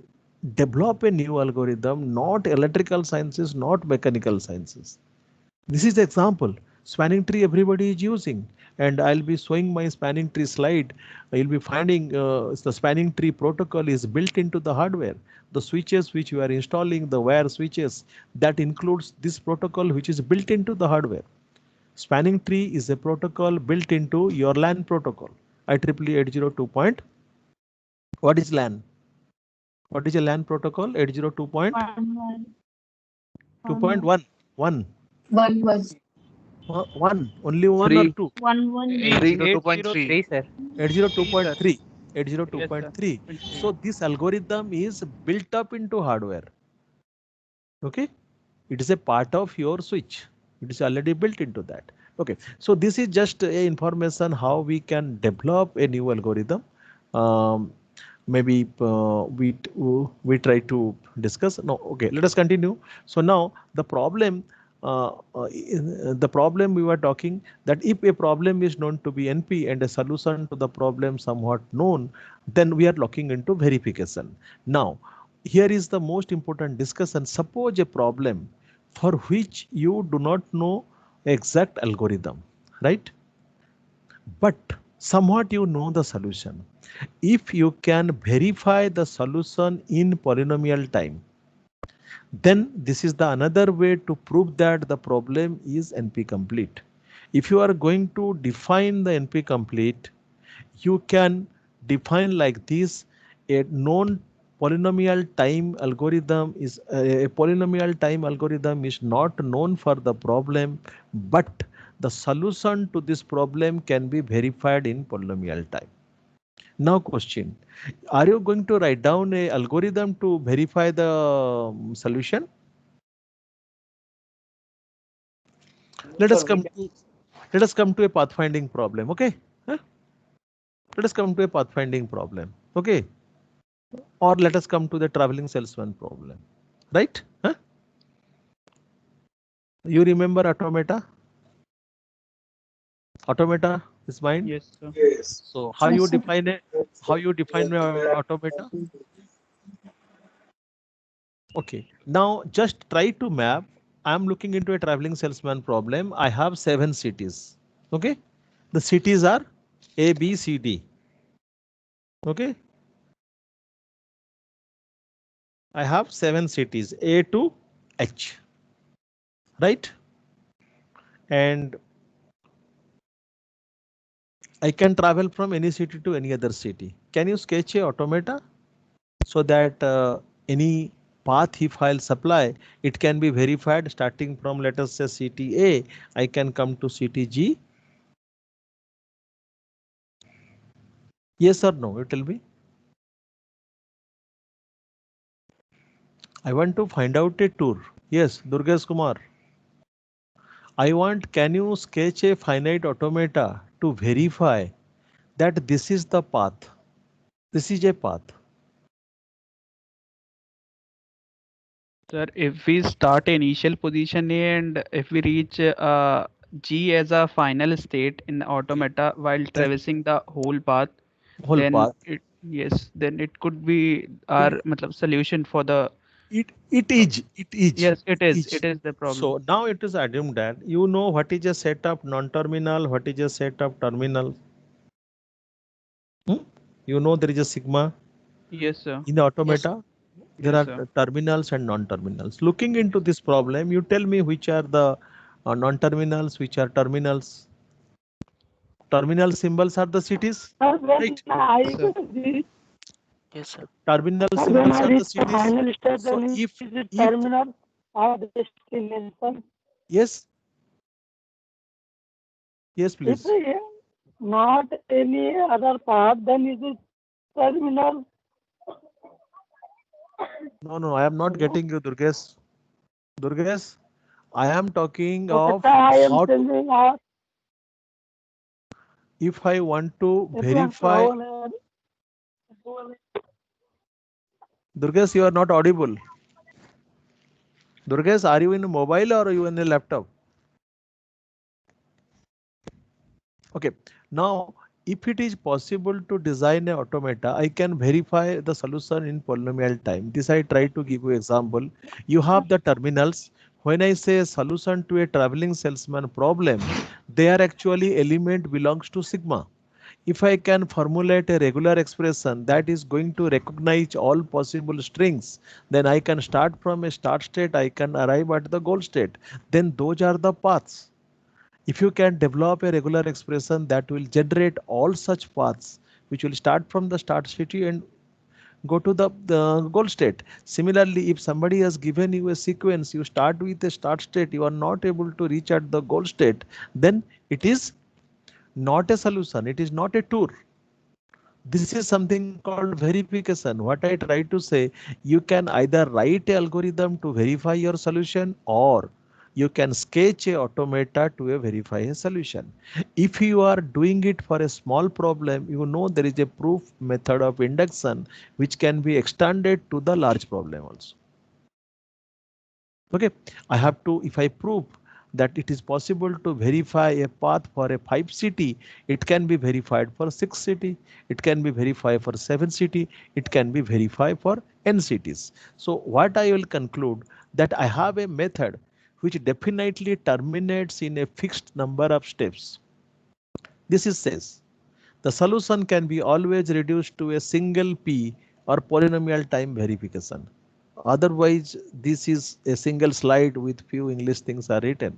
develop a new algorithm, not electrical sciences, not mechanical sciences. This is the example. Spanning tree everybody is using, and I'll be showing my spanning tree slide. You'll be finding the spanning tree protocol is built into the hardware. The switches which you are installing, the wire switches, that includes this protocol which is built into the hardware. Spanning tree is a protocol built into your LAN protocol. IEEE 802. What is LAN? What is a LAN protocol? 802.2.1. 1. One was. One. Only one or two? 802.3. 802.3. Yes, sir. 802.3. So this algorithm is built up into hardware. Okay. It is a part of your switch. It is already built into that. Okay. So this is just a information how we can develop a new algorithm. Maybe we try to discuss. No. Okay. Let us continue. So now the problem. The problem we were talking, that if a problem is known to be NP and a solution to the problem somewhat known, then we are looking into verification. Now, here is the most important discussion. Suppose a problem for which you do not know exact algorithm, right? But somewhat you know the solution. If you can verify the solution in polynomial time, then this is the another way to prove that the problem is NP complete. If you are going to define the NP complete, you can define like this: a known polynomial time algorithm is a polynomial time algorithm is not known for the problem, but the solution to this problem can be verified in polynomial time. Now question, are you going to write down a algorithm to verify the solution? Let us come to a pathfinding problem, okay? Huh? Let us come to a pathfinding problem, okay? Or let us come to the traveling salesman problem, right? Huh? You remember automata? Automata is mine. Yes, sir. So how you define it? How you define automata? Okay. Now just try to map. I'm looking into a traveling salesman problem. I have 7 cities. Okay. The cities are A, B, C, D. Okay. I have 7 cities A to H. Right. And I can travel from any city to any other city. Can you sketch a automata so that any path if I'll supply, it can be verified starting from, let us say, city A, I can come to city G. Yes or no? You tell me. I want to find out a tour. Yes, Durgesh Kumar. I want, can you sketch a finite automata to verify that this is the path? This is a path. Sir, if we start initial position A and if we reach G as a final state in the automata while traversing the whole path, Whole then path. then it could be our matlab, solution for the. It is. Yes, it is. It is the problem. So now it is assumed that you know what is a set of non-terminal, what is a set of terminal. You know there is a sigma. Yes, sir. In the automata, there Yes, are sir. terminals and non-terminals. Looking into this problem, you tell me which are the non-terminals, which are terminals. Terminal symbols are the cities, right? Yes, sir. Terminal symbols are the cities. So if terminal or destination, yes, yes, please. if not any other path, then is it terminal? No, I am not getting you, Durgesh. Durgesh, I am talking Okay, of sir, I am how to, changing our if I want to verify. Durgesh, you are not audible. Durgesh, are you in a mobile or are you in a laptop? Okay, now if it is possible to design an automata, I can verify the solution in polynomial time. This I try to give you example. You have the terminals. When I say solution to a traveling salesman problem, they are actually element belongs to sigma. If I can formulate a regular expression that is going to recognize all possible strings, then I can start from a start state, I can arrive at the goal state. Then those are the paths. If you can develop a regular expression that will generate all such paths, which will start from the start state and go to the goal state. Similarly, if somebody has given you a sequence, you start with a start state, you are not able to reach at the goal state, then it is not a solution, it is not a tour. This is something called verification. What I try to say, you can either write a algorithm to verify your solution or you can sketch a automata to verify a solution. If you are doing it for a small problem, you know there is a proof method of induction which can be extended to the large problem also. Okay, I have to, if I prove that it is possible to verify a path for a 5 city, it can be verified for 6 city, it can be verified for 7 city, it can be verified for n cities. So what I will conclude that I have a method which definitely terminates in a fixed number of steps. This is says the solution can be always reduced to a single p or polynomial time verification. Otherwise, this is a single slide with few English things are written.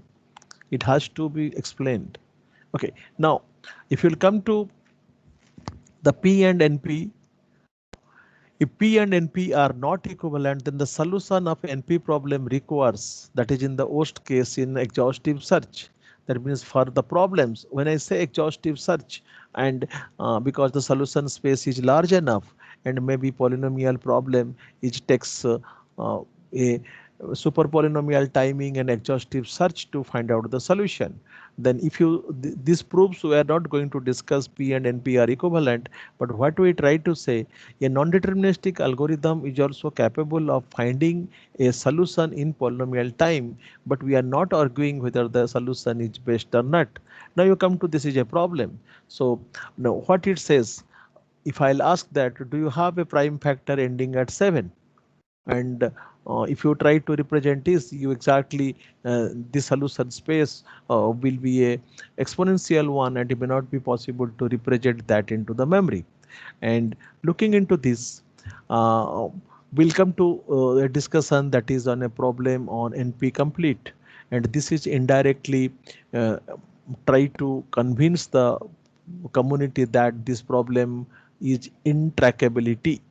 It has to be explained. Okay, now if you'll come to the P and NP, if P and NP are not equivalent, then the solution of NP problem requires, that is in the worst case in exhaustive search, That means for the problems, when I say exhaustive search, and because the solution space is large enough, and maybe polynomial problem, it takes a super polynomial timing and exhaustive search to find out the solution. Then if you this proves we are not going to discuss P and NP are equivalent, but what we try to say, a non-deterministic algorithm is also capable of finding a solution in polynomial time, but we are not arguing whether the solution is best or not. Now you come to this is a problem. So now what it says, if I'll ask that, do you have a prime factor ending at 7? And if you try to represent this, you exactly the solution space will be a exponential one, and it may not be possible to represent that into the memory. And looking into this, we'll come to a discussion that is on a problem on NP complete, and this is indirectly uh, try to convince the community that this problem is intractability.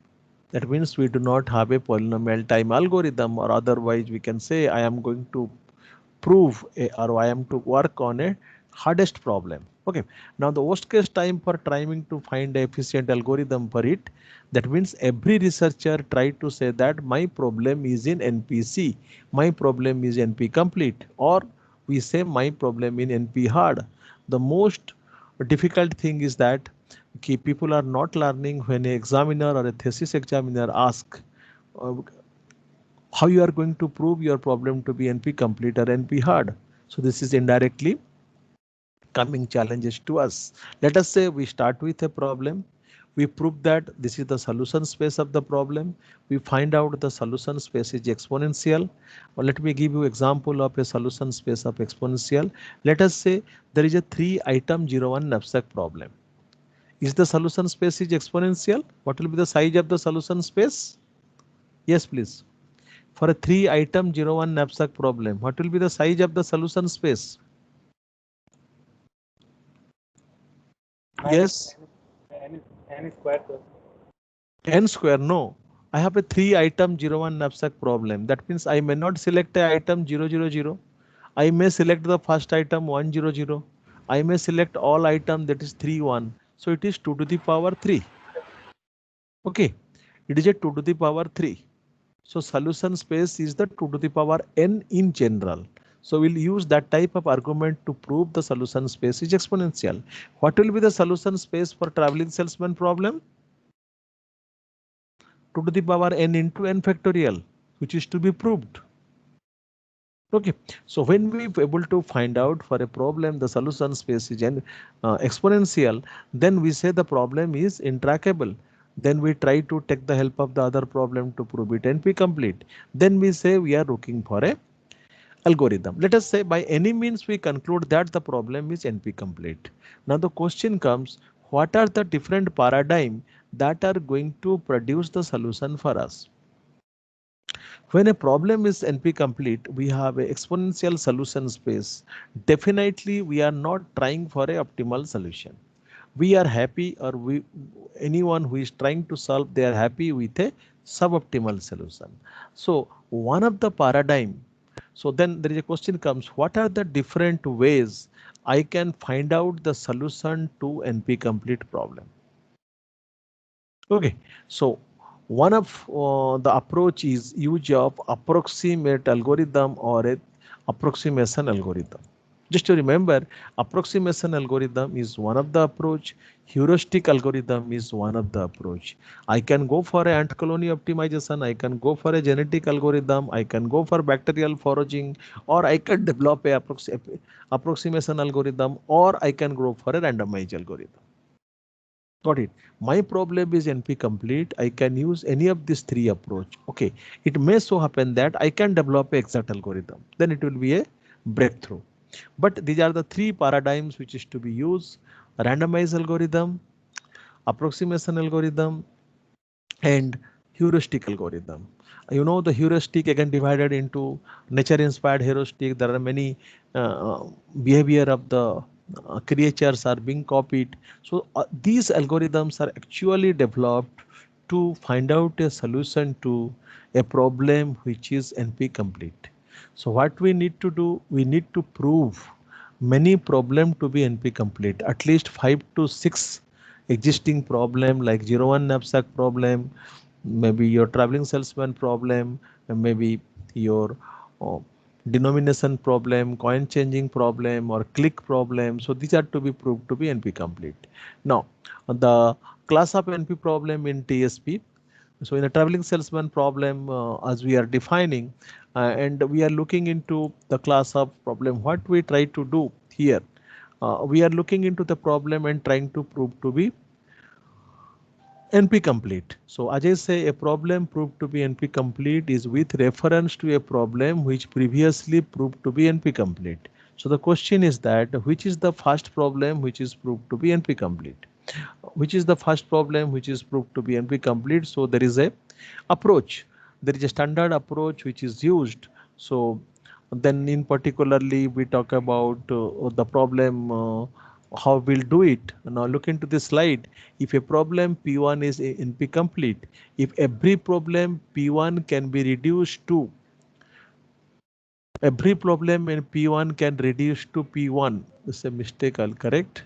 That means we do not have a polynomial time algorithm, or otherwise we can say I am going to prove or I am to work on a hardest problem. Okay, now the worst case time for trying to find a efficient algorithm for it, that means every researcher try to say that my problem is in NPC, my problem is NP complete, or we say my problem in NP hard. The most difficult thing is that people are not learning when an examiner or a thesis examiner ask uh, how you are going to prove your problem to be NP complete or NP hard. So this is indirectly coming challenges to us. Let us say we start with a problem. We prove that this is the solution space of the problem. We find out the solution space is exponential. Or let me give you example of a solution space of exponential. Let us say there is a 3-item 0-1 knapsack problem. Is the solution space is exponential? What will be the size of the solution space? Yes, please. For a 3-item 0-1 knapsack problem, what will be the size of the solution space? Yes. N square, sir. N square, no. I have a 3-item 0-1 knapsack problem. That means I may not select a item 000. I may select the first item 100. I may select all item that is 3-1. So it is 2 to the power 3. Okay, it is a 2 to the power 3. So solution space is the 2 to the power n in general. So we'll use that type of argument to prove the solution space is exponential. What will be the solution space for traveling salesman problem? 2 to the power n into n factorial, which is to be proved. Okay, so when we able to find out for a problem the solution space is exponential, then we say the problem is intractable. Then we try to take the help of the other problem to prove it NP complete. Then we say we are looking for a algorithm. Let us say by any means we conclude that the problem is NP complete. Now the question comes, what are the different paradigm that are going to produce the solution for us? When a problem is NP complete, we have an exponential solution space. Definitely we are not trying for a optimal solution. We are happy, or anyone who is trying to solve, they are happy with a suboptimal solution. So one of the paradigm, so then there is a question comes, what are the different ways I can find out the solution to NP complete problem? Okay, so one of the approach is use of approximate algorithm or a approximation algorithm. Just to remember, approximation algorithm is one of the approach. Heuristic algorithm is one of the approach. I can go for a ant colony optimization. I can go for a genetic algorithm. I can go for bacterial foraging, or I can develop a approximation algorithm, or I can go for a randomized algorithm. Got it. My problem is NP complete. I can use any of these three approach. Okay. It may so happen that I can develop a exact algorithm. Then it will be a breakthrough. But these are the three paradigms which is to be used: randomized algorithm, approximation algorithm, and heuristic algorithm. You know the heuristic again divided into nature inspired heuristic. There are many behavior of the creatures are being copied. So these algorithms are actually developed to find out a solution to a problem which is NP complete. So what we need to do, we need to prove many problem to be NP complete. At least 5 to 6 existing problem like 01 knapsack problem, maybe your traveling salesman problem, and maybe your uh, denomination problem, coin changing problem, or click problem. So these are to be proved to be NP complete. Now, the class of NP problem in TSP. So in a traveling salesman problem, as we are defining, and we are looking into the class of problem, what we try to do here, we are looking into the problem and trying to prove to be NP complete. So as I say, a problem proved to be NP complete is with reference to a problem which previously proved to be NP complete. So the question is that which is the first problem which is proved to be NP complete? Which is the first problem which is proved to be NP complete? So there is a approach. There is a standard approach which is used. So then in particularly we talk about the problem, how we'll do it. Now look into this slide. If a problem P1 is NP complete, if every problem P1 can be reduced to, every problem in P1 can reduce to P1. This is a mistake, I'll correct.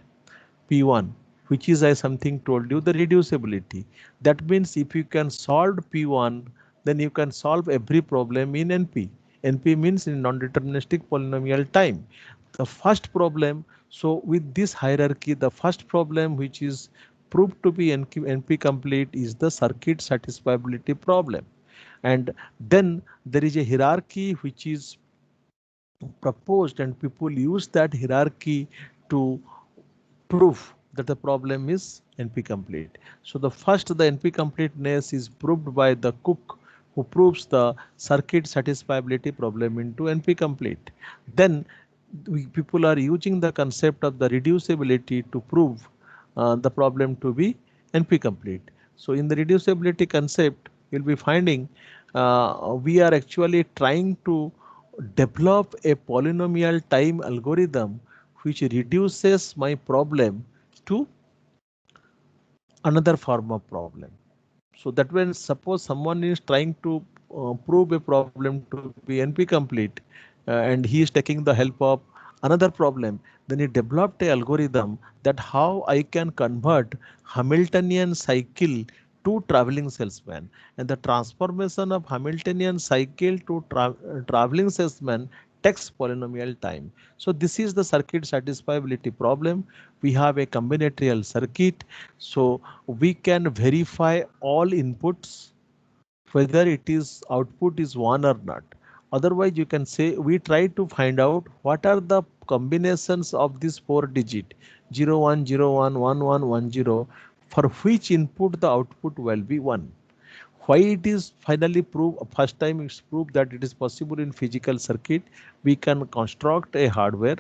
P1, which is, I something told you, the reducibility. That means if you can solve P1, then you can solve every problem in NP. NP means in non-deterministic polynomial time. The first problem, so with this hierarchy, the first problem which is proved to be NP complete is the circuit satisfiability problem. And then there is a hierarchy which is proposed, and people use that hierarchy to prove that the problem is NP complete. So the first, the NP completeness is proved by the Cook, who proves the circuit satisfiability problem into NP complete. Then people are using the concept of the reducibility to prove the problem to be NP complete. So in the reducibility concept, you'll be finding we are actually trying to develop a polynomial time algorithm which reduces my problem to another form of problem. So that when suppose someone is trying to prove a problem to be NP complete and he is taking the help of another problem, then he developed a algorithm that how I can convert Hamiltonian cycle to traveling salesman, and the transformation of Hamiltonian cycle to traveling salesman takes polynomial time. So this is the circuit satisfiability problem. We have a combinatorial circuit, so we can verify all inputs whether it is output is 1 or not. Otherwise you can say we try to find out what are the combinations of this 4 digit 0 1 0 1 1 1 1 0 for which input the output will be 1. Why it is finally proved, first time it's proved that it is possible in physical circuit. We can construct a hardware,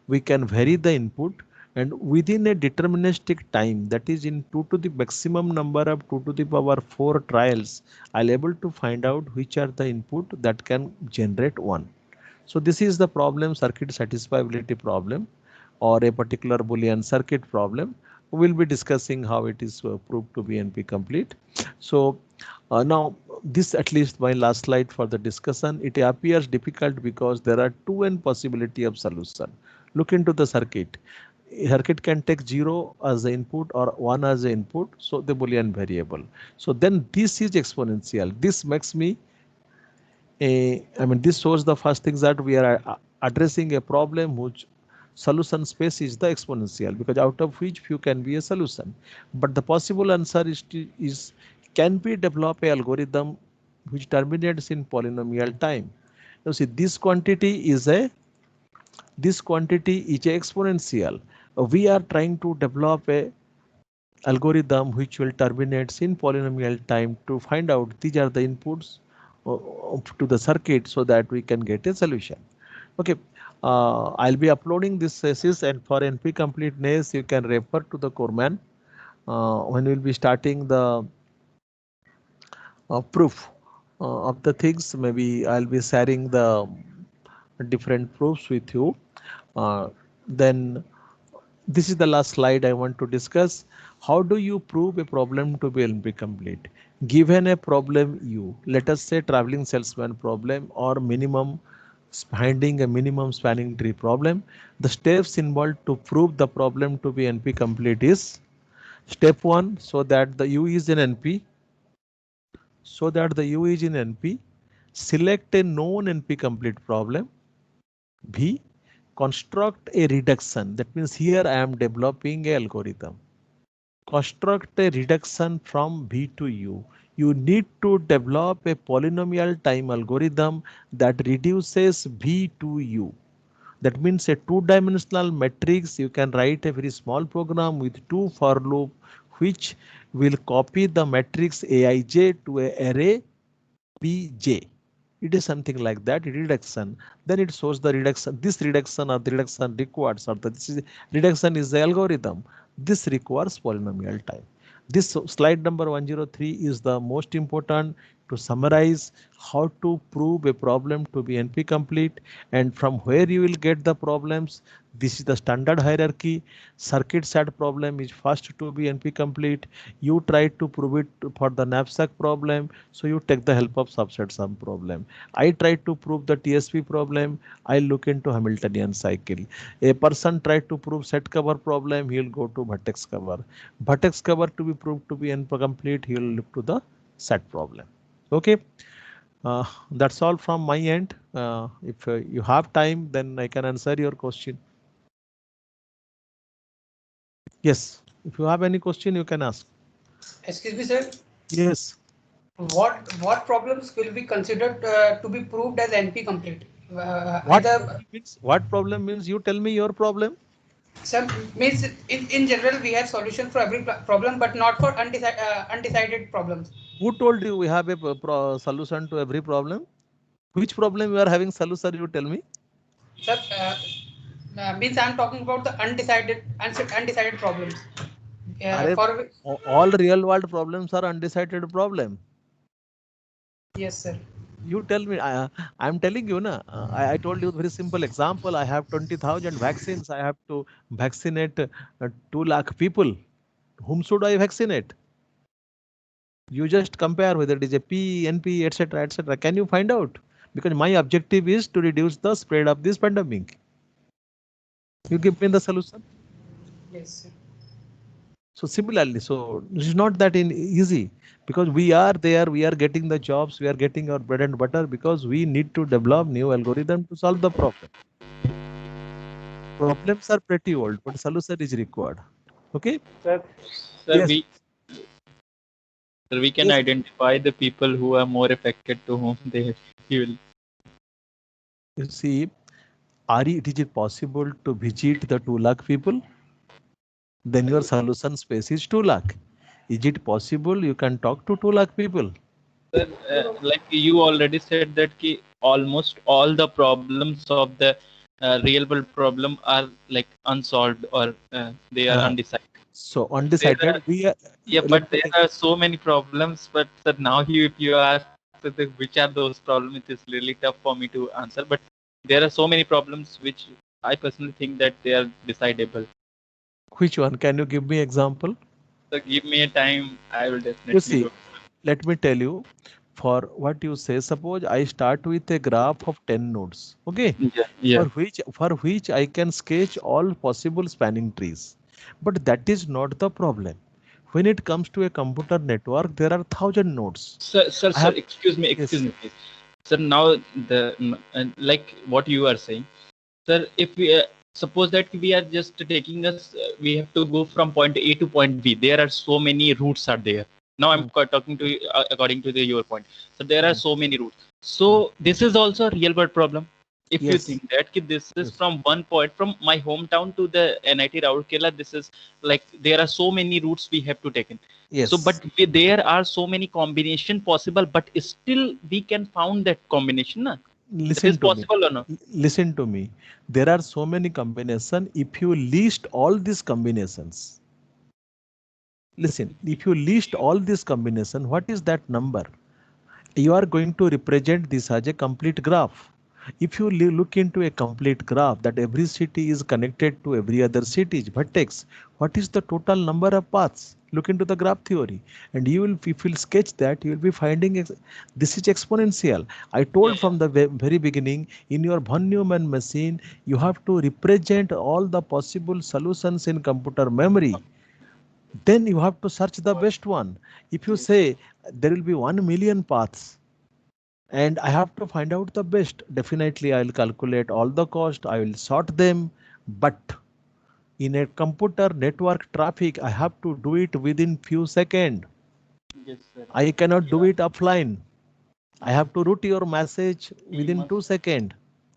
we can vary the input, and within a deterministic time, that is in 2 to the maximum number of 2 to the power 4 trials, I'll able to find out which are the input that can generate 1. So this is the problem, circuit satisfiability problem, or a particular Boolean circuit problem. We'll be discussing how it is proved to be NP complete. So now this at least my last slide for the discussion. It appears difficult because there are 2n possibility of solution. Look into the circuit. Circuit can take 0 as the input or 1 as the input, so the Boolean variable. So then this is exponential. This makes me I mean, this shows the first thing that we are addressing a problem which solution space is the exponential, because out of which few can be a solution. But the possible answer is can be develop a algorithm which terminates in polynomial time. You see, this quantity is a exponential. We are trying to develop a algorithm which will terminate in polynomial time to find out these are the inputs to the circuit so that we can get a solution. Okay, I'll be uploading this thesis, and for NP completeness you can refer to the Corman when we'll be starting the proof of the things. Maybe I'll be sharing the different proofs with you. Then this is the last slide I want to discuss. How do you prove a problem to be NP complete? Given a problem U, let us say traveling salesman problem or minimum finding a minimum spanning tree problem. The steps involved to prove the problem to be NP complete is step 1, so that the U is in NP. So that the U is in NP, select a known NP complete problem. B, construct a reduction. That means here I am developing a algorithm. Construct a reduction from B to U. You need to develop a polynomial time algorithm that reduces B to U. That means a two-dimensional matrix. You can write a very small program with two for loop, which will copy the matrix Aij to a array Bj. It is something like that, reduction. Then it shows the reduction. This reduction or the reduction requires, or reduction is the algorithm. This requires polynomial time. This slide number 103 is the most important to summarize how to prove a problem to be NP complete and from where you will get the problems. This is the standard hierarchy. Circuit SAT problem is first to be NP complete. You try to prove it for the knapsack problem. So you take the help of subset sum problem. I try to prove the TSP problem. I look into Hamiltonian cycle. A person tried to prove set cover problem. He will go to vertex cover. Vertex cover to be proved to be NP complete. He will look to the set problem. Okay. That's all from my end. If you have time, then I can answer your question. Yes, if you have any question, you can ask. Excuse me, sir. Yes. What problems will be considered to be proved as NP complete? What problem means? You tell me your problem. Sir, means in general we have solution for every problem, but not for undecided problems. Who told you we have a solution to every problem? Which problem you are having solution? You tell me. Sir, means I am talking about the undecided problems. All real world problems are undecided problem. Yes, sir. You tell me. I am telling you, na. I told you a very simple example. I have 20,000 vaccines. I have to vaccinate 2 lakh people. Whom should I vaccinate? You just compare whether it is a P, NP, etc., etc. Can you find out? Because my objective is to reduce the spread of this pandemic. You give me the solution. Yes, sir. So similarly, so this is not that easy, because we are there, we are getting the jobs, we are getting our bread and butter, because we need to develop new algorithm to solve the problem. Problems are pretty old, but solution is required. Okay. Sir, yes. we can identify the people who are more affected to whom they will. You see, is it possible to visit the 2 lakh people? Then your solution space is 2 lakh. Is it possible you can talk to 2 lakh people? Sir, like you already said that almost all the problems of the real world problem are like unsolved or they are undecided. So undecided, but there are so many problems. But sir, now if you ask which are those problems, it is really tough for me to answer. But there are so many problems which I personally think that they are decidable. Which one? Can you give me example? So give me a time. I will definitely. You see, let me tell you. For what you say, suppose I start with a graph of 10 nodes. Okay. Yeah. For which I can sketch all possible spanning trees. But that is not the problem. When it comes to a computer network, there are 1,000 nodes. Sir, excuse me, please. Sir, now like what you are saying, sir, if we suppose that we are just taking we have to go from point A to point B. There are so many routes are there. Now I'm talking to you according to your point. So there are so many routes. So this is also a real world problem. If you think that this is from one point, from my hometown to the NIT Rourkela, this is like there are so many routes we have to take in. Yes. So, but there are so many combination possible, but still we can found that combination. Na? Listen to possible me. Or no? Listen to me. There are so many combinations. If you list all these combinations, listen, if you list all these combinations, what is that number? You are going to represent this as a complete graph. If you look into a complete graph that every city is connected to every other city vertex, what is the total number of paths? Look into the graph theory, and you will, if you sketch that, you will be finding this is exponential. I told from the very beginning, in your von Neumann machine, you have to represent all the possible solutions in computer memory. Then you have to search the best one. If you say there will be 1 million paths, and I have to find out the best, definitely I will calculate all the cost, I will sort them, but in a computer network traffic, I have to do it within few seconds. Yes, sir. I cannot do it offline. I have to route your message within 2 seconds.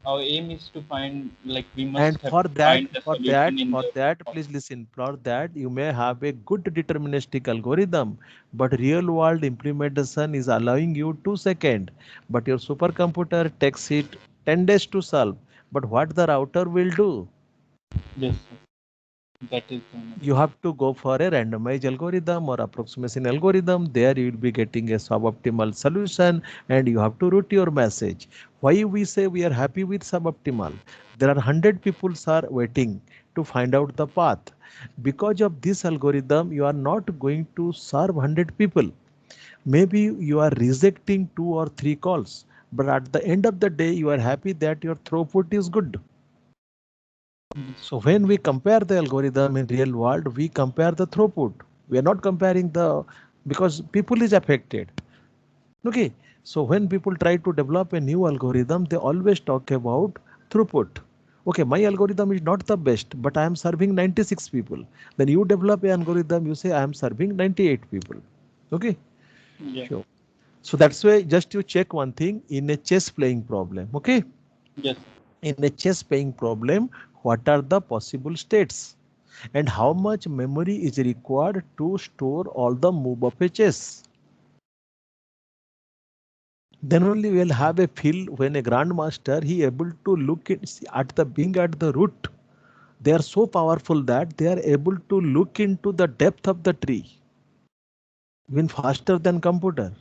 Our aim is to find, like, we must And have for to that, find the solution in the please listen, for that you may have a good deterministic algorithm, but real world implementation is allowing you 2 seconds, but your supercomputer takes it 10 days to solve. But what the router will do? Yes, sir. That is You have to go for a randomized algorithm or approximation algorithm. There you will be getting a suboptimal solution and you have to route your message. Why we say we are happy with suboptimal? There are 100 people are waiting to find out the path. Because of this algorithm, you are not going to serve 100 people. Maybe you are rejecting 2 or 3 calls, but at the end of the day, you are happy that your throughput is good. So when we compare the algorithm in real world, we compare the throughput. We are not comparing because people is affected. Okay. So when people try to develop a new algorithm, they always talk about throughput. Okay, my algorithm is not the best, but I am serving 96 people. Then you develop an algorithm, you say I am serving 98 people. Okay. Yeah. Sure. So that's why just you check one thing in a chess playing problem. Okay. Yes. In a chess playing problem, what are the possible states and how much memory is required to store all the move of a chess? Then only we'll have a feel when a grandmaster he able to look at the being at the root. They are so powerful that they are able to look into the depth of the tree even faster than computer.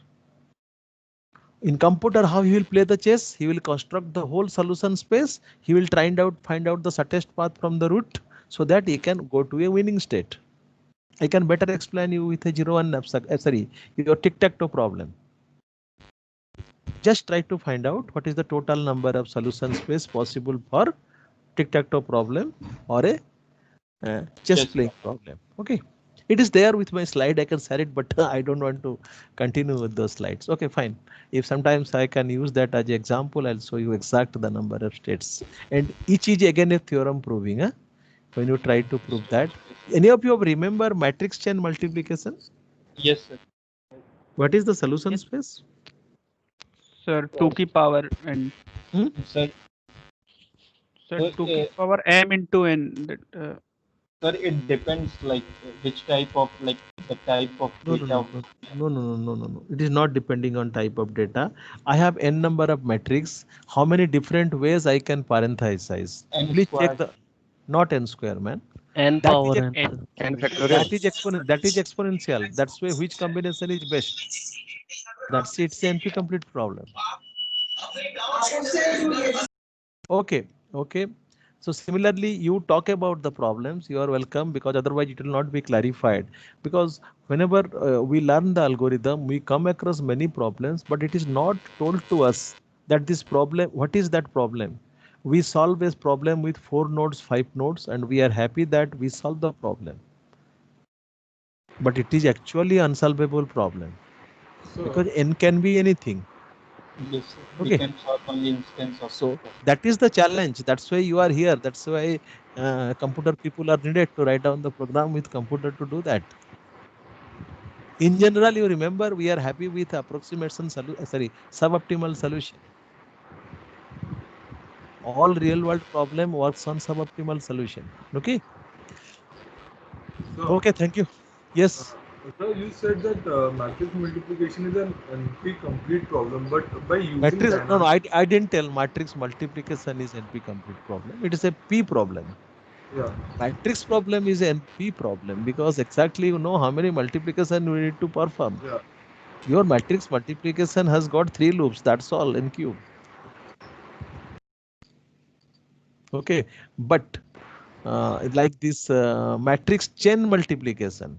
In computer, how he will play the chess? He will construct the whole solution space. He will find out the shortest path from the root so that he can go to a winning state. I can better explain you with a 0-1 sorry, your tic-tac-toe problem. Just try to find out what is the total number of solution space possible for tic-tac-toe problem or a chess playing problem. Okay. It is there with my slide. I can share it, but I don't want to continue with those slides. Okay, fine. If sometimes I can use that as an example, I'll show you exact the number of states. And each is again a theorem proving. When you try to prove that. Any of you remember matrix chain multiplication? Yes, sir. What is the solution space? Sir, 2 की power n. Sir. Sir, 2 की power m into n. Sir, it depends, like, which type of, like, the type of data. No. It is not depending on type of data. I have n number of matrix. How many different ways I can parenthesize? Please check the not n square, man. N That power is n. N factorial. That is exponential. That's why which combination is best. That's it's an NP complete problem. Okay. So similarly, you talk about the problems, you are welcome, because otherwise it will not be clarified. Because whenever we learn the algorithm, we come across many problems, but it is not told to us that this problem, what is that problem? We solve this problem with 4 nodes, 5 nodes, and we are happy that we solve the problem. But it is actually unsolvable problem. Because n can be anything. Yes, okay. We can solve only instance of. So that is the challenge. That's why you are here. That's why computer people are needed to write down the program with computer to do that. In general, you remember we are happy with approximation suboptimal solution. All real world problem works on suboptimal solution. Okay. Okay, thank you. Yes. Sir, you said that matrix multiplication is an NP complete problem, but by using matrix, no, I didn't tell matrix multiplication is NP complete problem. It is a P problem. Yeah. Matrix problem is an NP problem because exactly you know how many multiplication you need to perform. Yeah. Your matrix multiplication has got 3 loops. That's all in cube. Okay, but like this matrix chain multiplication.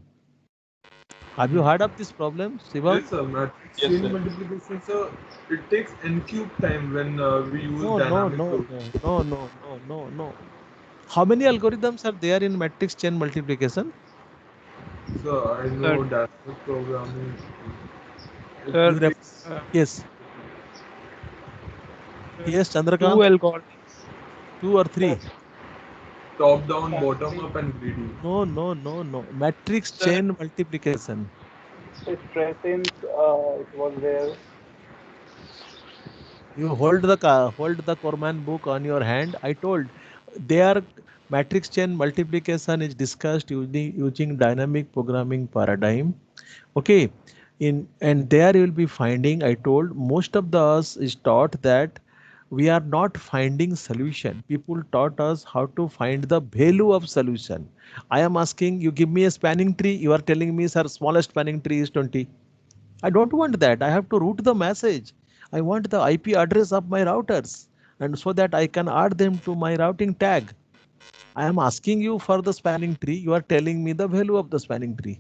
Have you heard of this problem, Shivam? Yes, sir. Matrix Yes, chain sir. multiplication, sir. It takes n cube time when we use No, no, dynamic no, programming. no, no, no, no, no, no. How many algorithms are there in matrix chain multiplication? So I Sir, know dynamic programming. It sir, You ref takes uh, yes, sir, yes, two Chandrakant, algorithms. 2 or 3. top down, bottom up, and greedy. No, no, no, no. Matrix Sir, chain multiplication. Stressins, it was there. You hold the Corman book on your hand. I told their matrix chain multiplication is discussed using dynamic programming paradigm. Okay, in and there you will be finding. I told most of the us is taught that we are not finding solution. People taught us how to find the value of solution. I am asking you, give me a spanning tree. You are telling me, sir, smallest spanning tree is 20. I don't want that. I have to route the message. I want the IP address of my routers, and so that I can add them to my routing tag. I am asking you for the spanning tree. You are telling me the value of the spanning tree.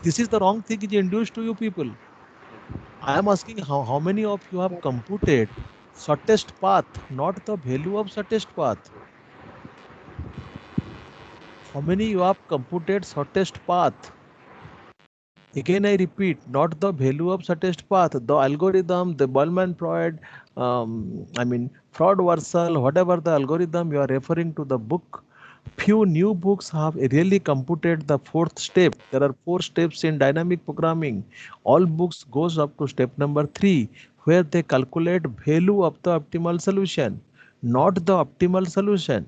This is the wrong thing is induced to you people. I am asking how many of you have computed shortest path, not the value of shortest path. How many you have computed shortest path? Again, I repeat, not the value of shortest path, the algorithm, the Bellman-Freud, Freud-Warshall, whatever the algorithm you are referring to the book. Few new books have really computed the fourth step. There are 4 steps in dynamic programming. All books goes up to step number 3, where they calculate value of the optimal solution, not the optimal solution.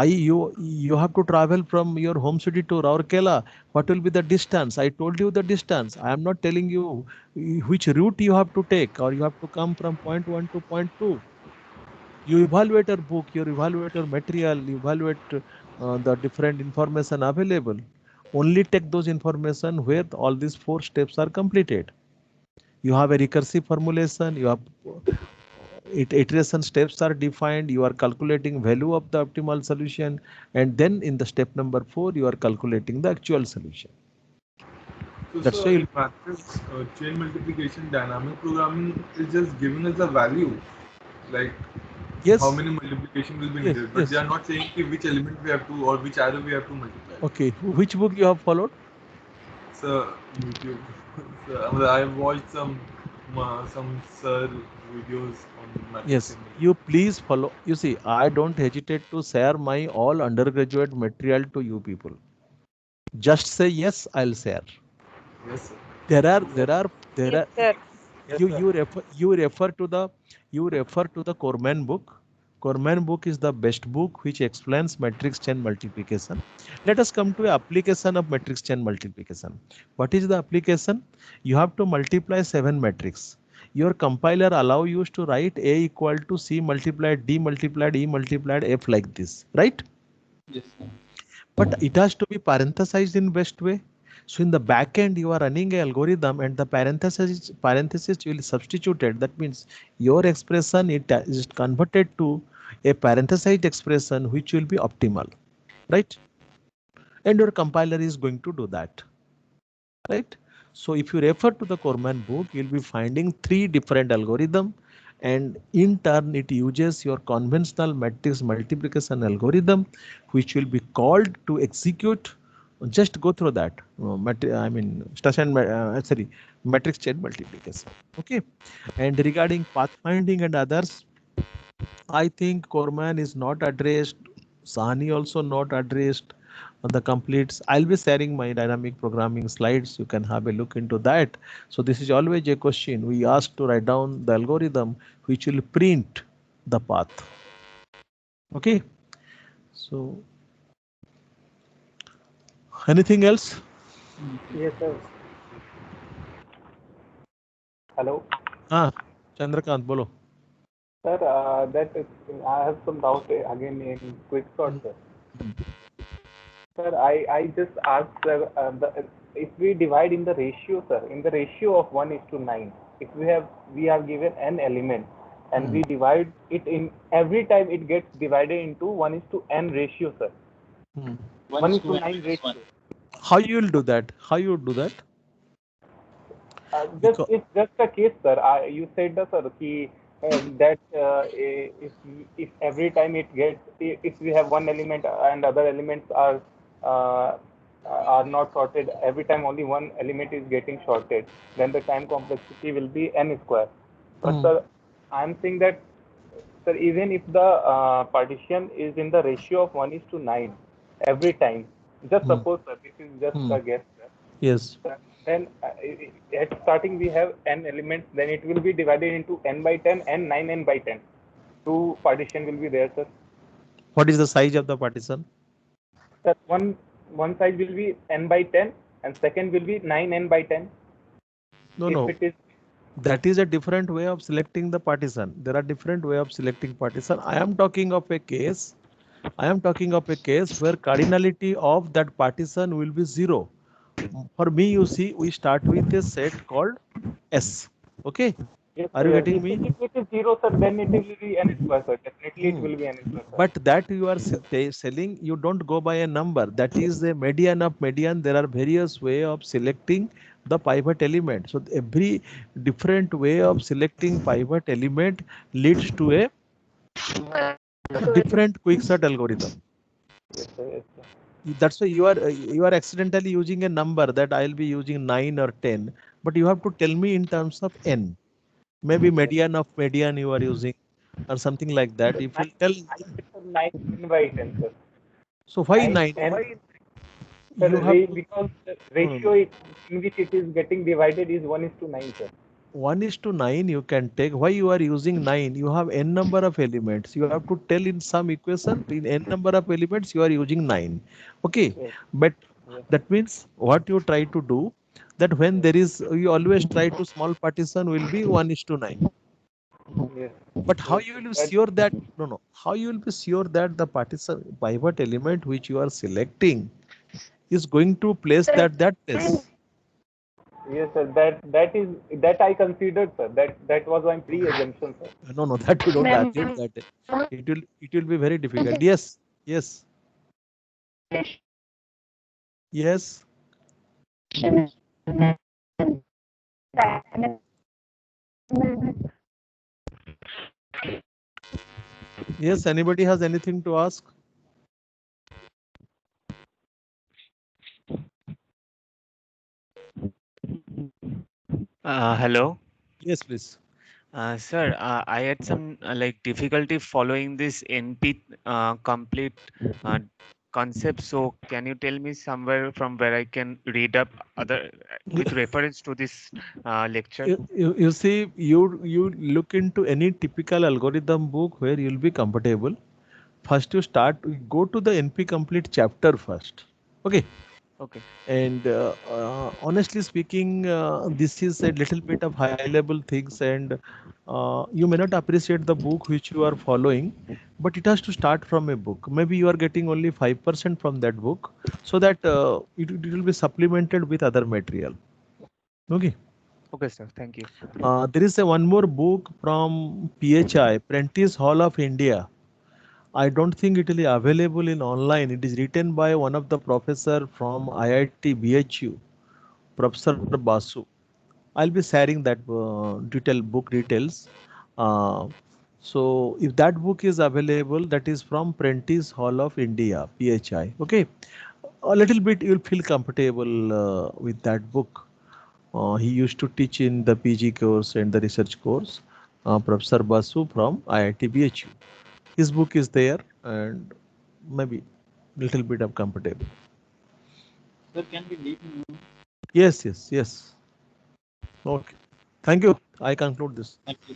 You have to travel from your home city to Rourkela. What will be the distance? I told you the distance. I am not telling you which route you have to take, or you have to come from point 1 to point 2. You evaluate your book, you evaluate your material, you evaluate the different information available. Only take those information where all these 4 steps are completed. You have a recursive formulation, you have iteration steps are defined, you are calculating value of the optimal solution, and then in the step number 4 you are calculating the actual solution. So, That's sir, why in matrix chain multiplication, dynamic programming is just giving us a value, like how yes, many multiplication will be yes, needed, but they yes. are not saying which element we have to or which arrow we have to multiply. Okay, which book you have followed? So, YouTube. So, I have watched some sir videos on matrix Yes, chain you please follow. You see, I don't hesitate to share my all undergraduate material to you people. Just say yes, I'll share. multiplication. Yes, sir. There are, there are, there Yes, are. sir. Yes, You sir. refer to the Corman book. Corman book is the best book which explains matrix chain multiplication. Let us come to a application of matrix chain multiplication. What is the application? You have to multiply 7 matrix. Your compiler allow you to write A equal to C multiplied D multiplied E multiplied F like this, right? Yes, sir. But it has to be parenthesized in best way. So in the back end, you are running a algorithm and the parenthesis will substituted. That means your expression it is converted to a parenthesized expression which will be optimal, right? And your compiler is going to do that, right? So if you refer to the Corman book, you'll be finding 3 different algorithm, and in turn it uses your conventional matrix multiplication algorithm, which will be called to execute. Just go through that. Matrix chain multiplication. Okay. And regarding pathfinding and others, I think Corman is not addressed. Sahani also not addressed on the completes. I'll be sharing my dynamic programming slides. You can have a look into that. So this is always a question. We ask to write down the algorithm which will print the path. Okay. So anything else? Yes, sir. Hello. Chandrakant, bolo. Sir, I have some doubt again in quick sort, sir. Sir, I just asked if we divide in the ratio, sir, in the ratio of 1:9, if we have given n elements, and we divide it in every time it gets divided into 1:n ratio, sir. 1:9 ratio. How you will do that? How you do that? It's just a case, sir. You said, sir, that if every time it gets, if we have one element and other elements are not sorted, every time only one element is getting sorted, then the time complexity will be n square. But sir, I'm saying that, sir, even if the partition is in the ratio of 1:9 every time, just suppose, sir, this is just a guess, sir. Yes. Then at starting we have n elements, then it will be divided into n by 10 and 9n by 10. Two partition will be there, sir. What is the size of the partition? Sir, one side will be n by 10 and second will be 9n by 10. No. That is a different way of selecting the partition. There are different way of selecting partition. I am talking of a case where cardinality of that partition will be 0. For me, you see, we start with a set called S. Okay. Yes, are you getting me? If it is 0, sir, then it will be n square, sir. Definitely it will be n square, sir. But that you are selling, you don't go by a number. That is the median of median. There are various way of selecting the pivot element. So every different way of selecting pivot element leads to a different quicksort algorithm. Yes, sir. That's why you are accidentally using a number that I'll be using 9 or 10, but you have to tell me in terms of n. Maybe median of median you are using or something like that. If you tell 9 by 10, sir. So why 9? Sir, because the ratio in which it is getting divided is 1:9, sir. 1:9 you can take. Why you are using 9? You have n number of elements. You have to tell in some equation in n number of elements you are using 9. Okay, yes. But that means what you try to do, that when there is, you always try to small partition will be 1:9. Yes. But how you will be sure that how you will be sure that the partition pivot element which you are selecting is going to place that place? Yes, sir. That I considered, sir. That was my pre-assumption, sir. No, that you don't assume that. It will be very difficult. Yes. Yes, anybody has anything to ask? Hello. Yes, please. Sir, I had some like difficulty following this NP complete concept. So can you tell me somewhere from where I can read up other with reference to this lecture? You see, you look into any typical algorithm book where you'll be comfortable. First, you go to the NP complete chapter first. Okay. And honestly speaking, this is a little bit of high level things, and you may not appreciate the book which you are following, but it has to start from a book. Maybe you are getting only 5% from that book, so that it will be supplemented with other material. Okay. Okay, sir. Thank you. There is one more book from PHI, Prentice Hall of India. I don't think it will be available in online. It is written by one of the professor from IIT BHU, Professor Basu. I'll be sharing that book details. So if that book is available, that is from Prentice Hall of India, PHI. Okay, a little bit you'll feel comfortable with that book. He used to teach in the PG course and the research course. Professor Basu from IIT BHU. His book is there, and maybe little bit of comfortable. Sir, can we leave now? Yes. Okay. Thank you. I conclude this. Thank you.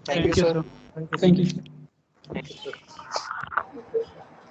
Thank you, sir. Thank you. Thank you, sir.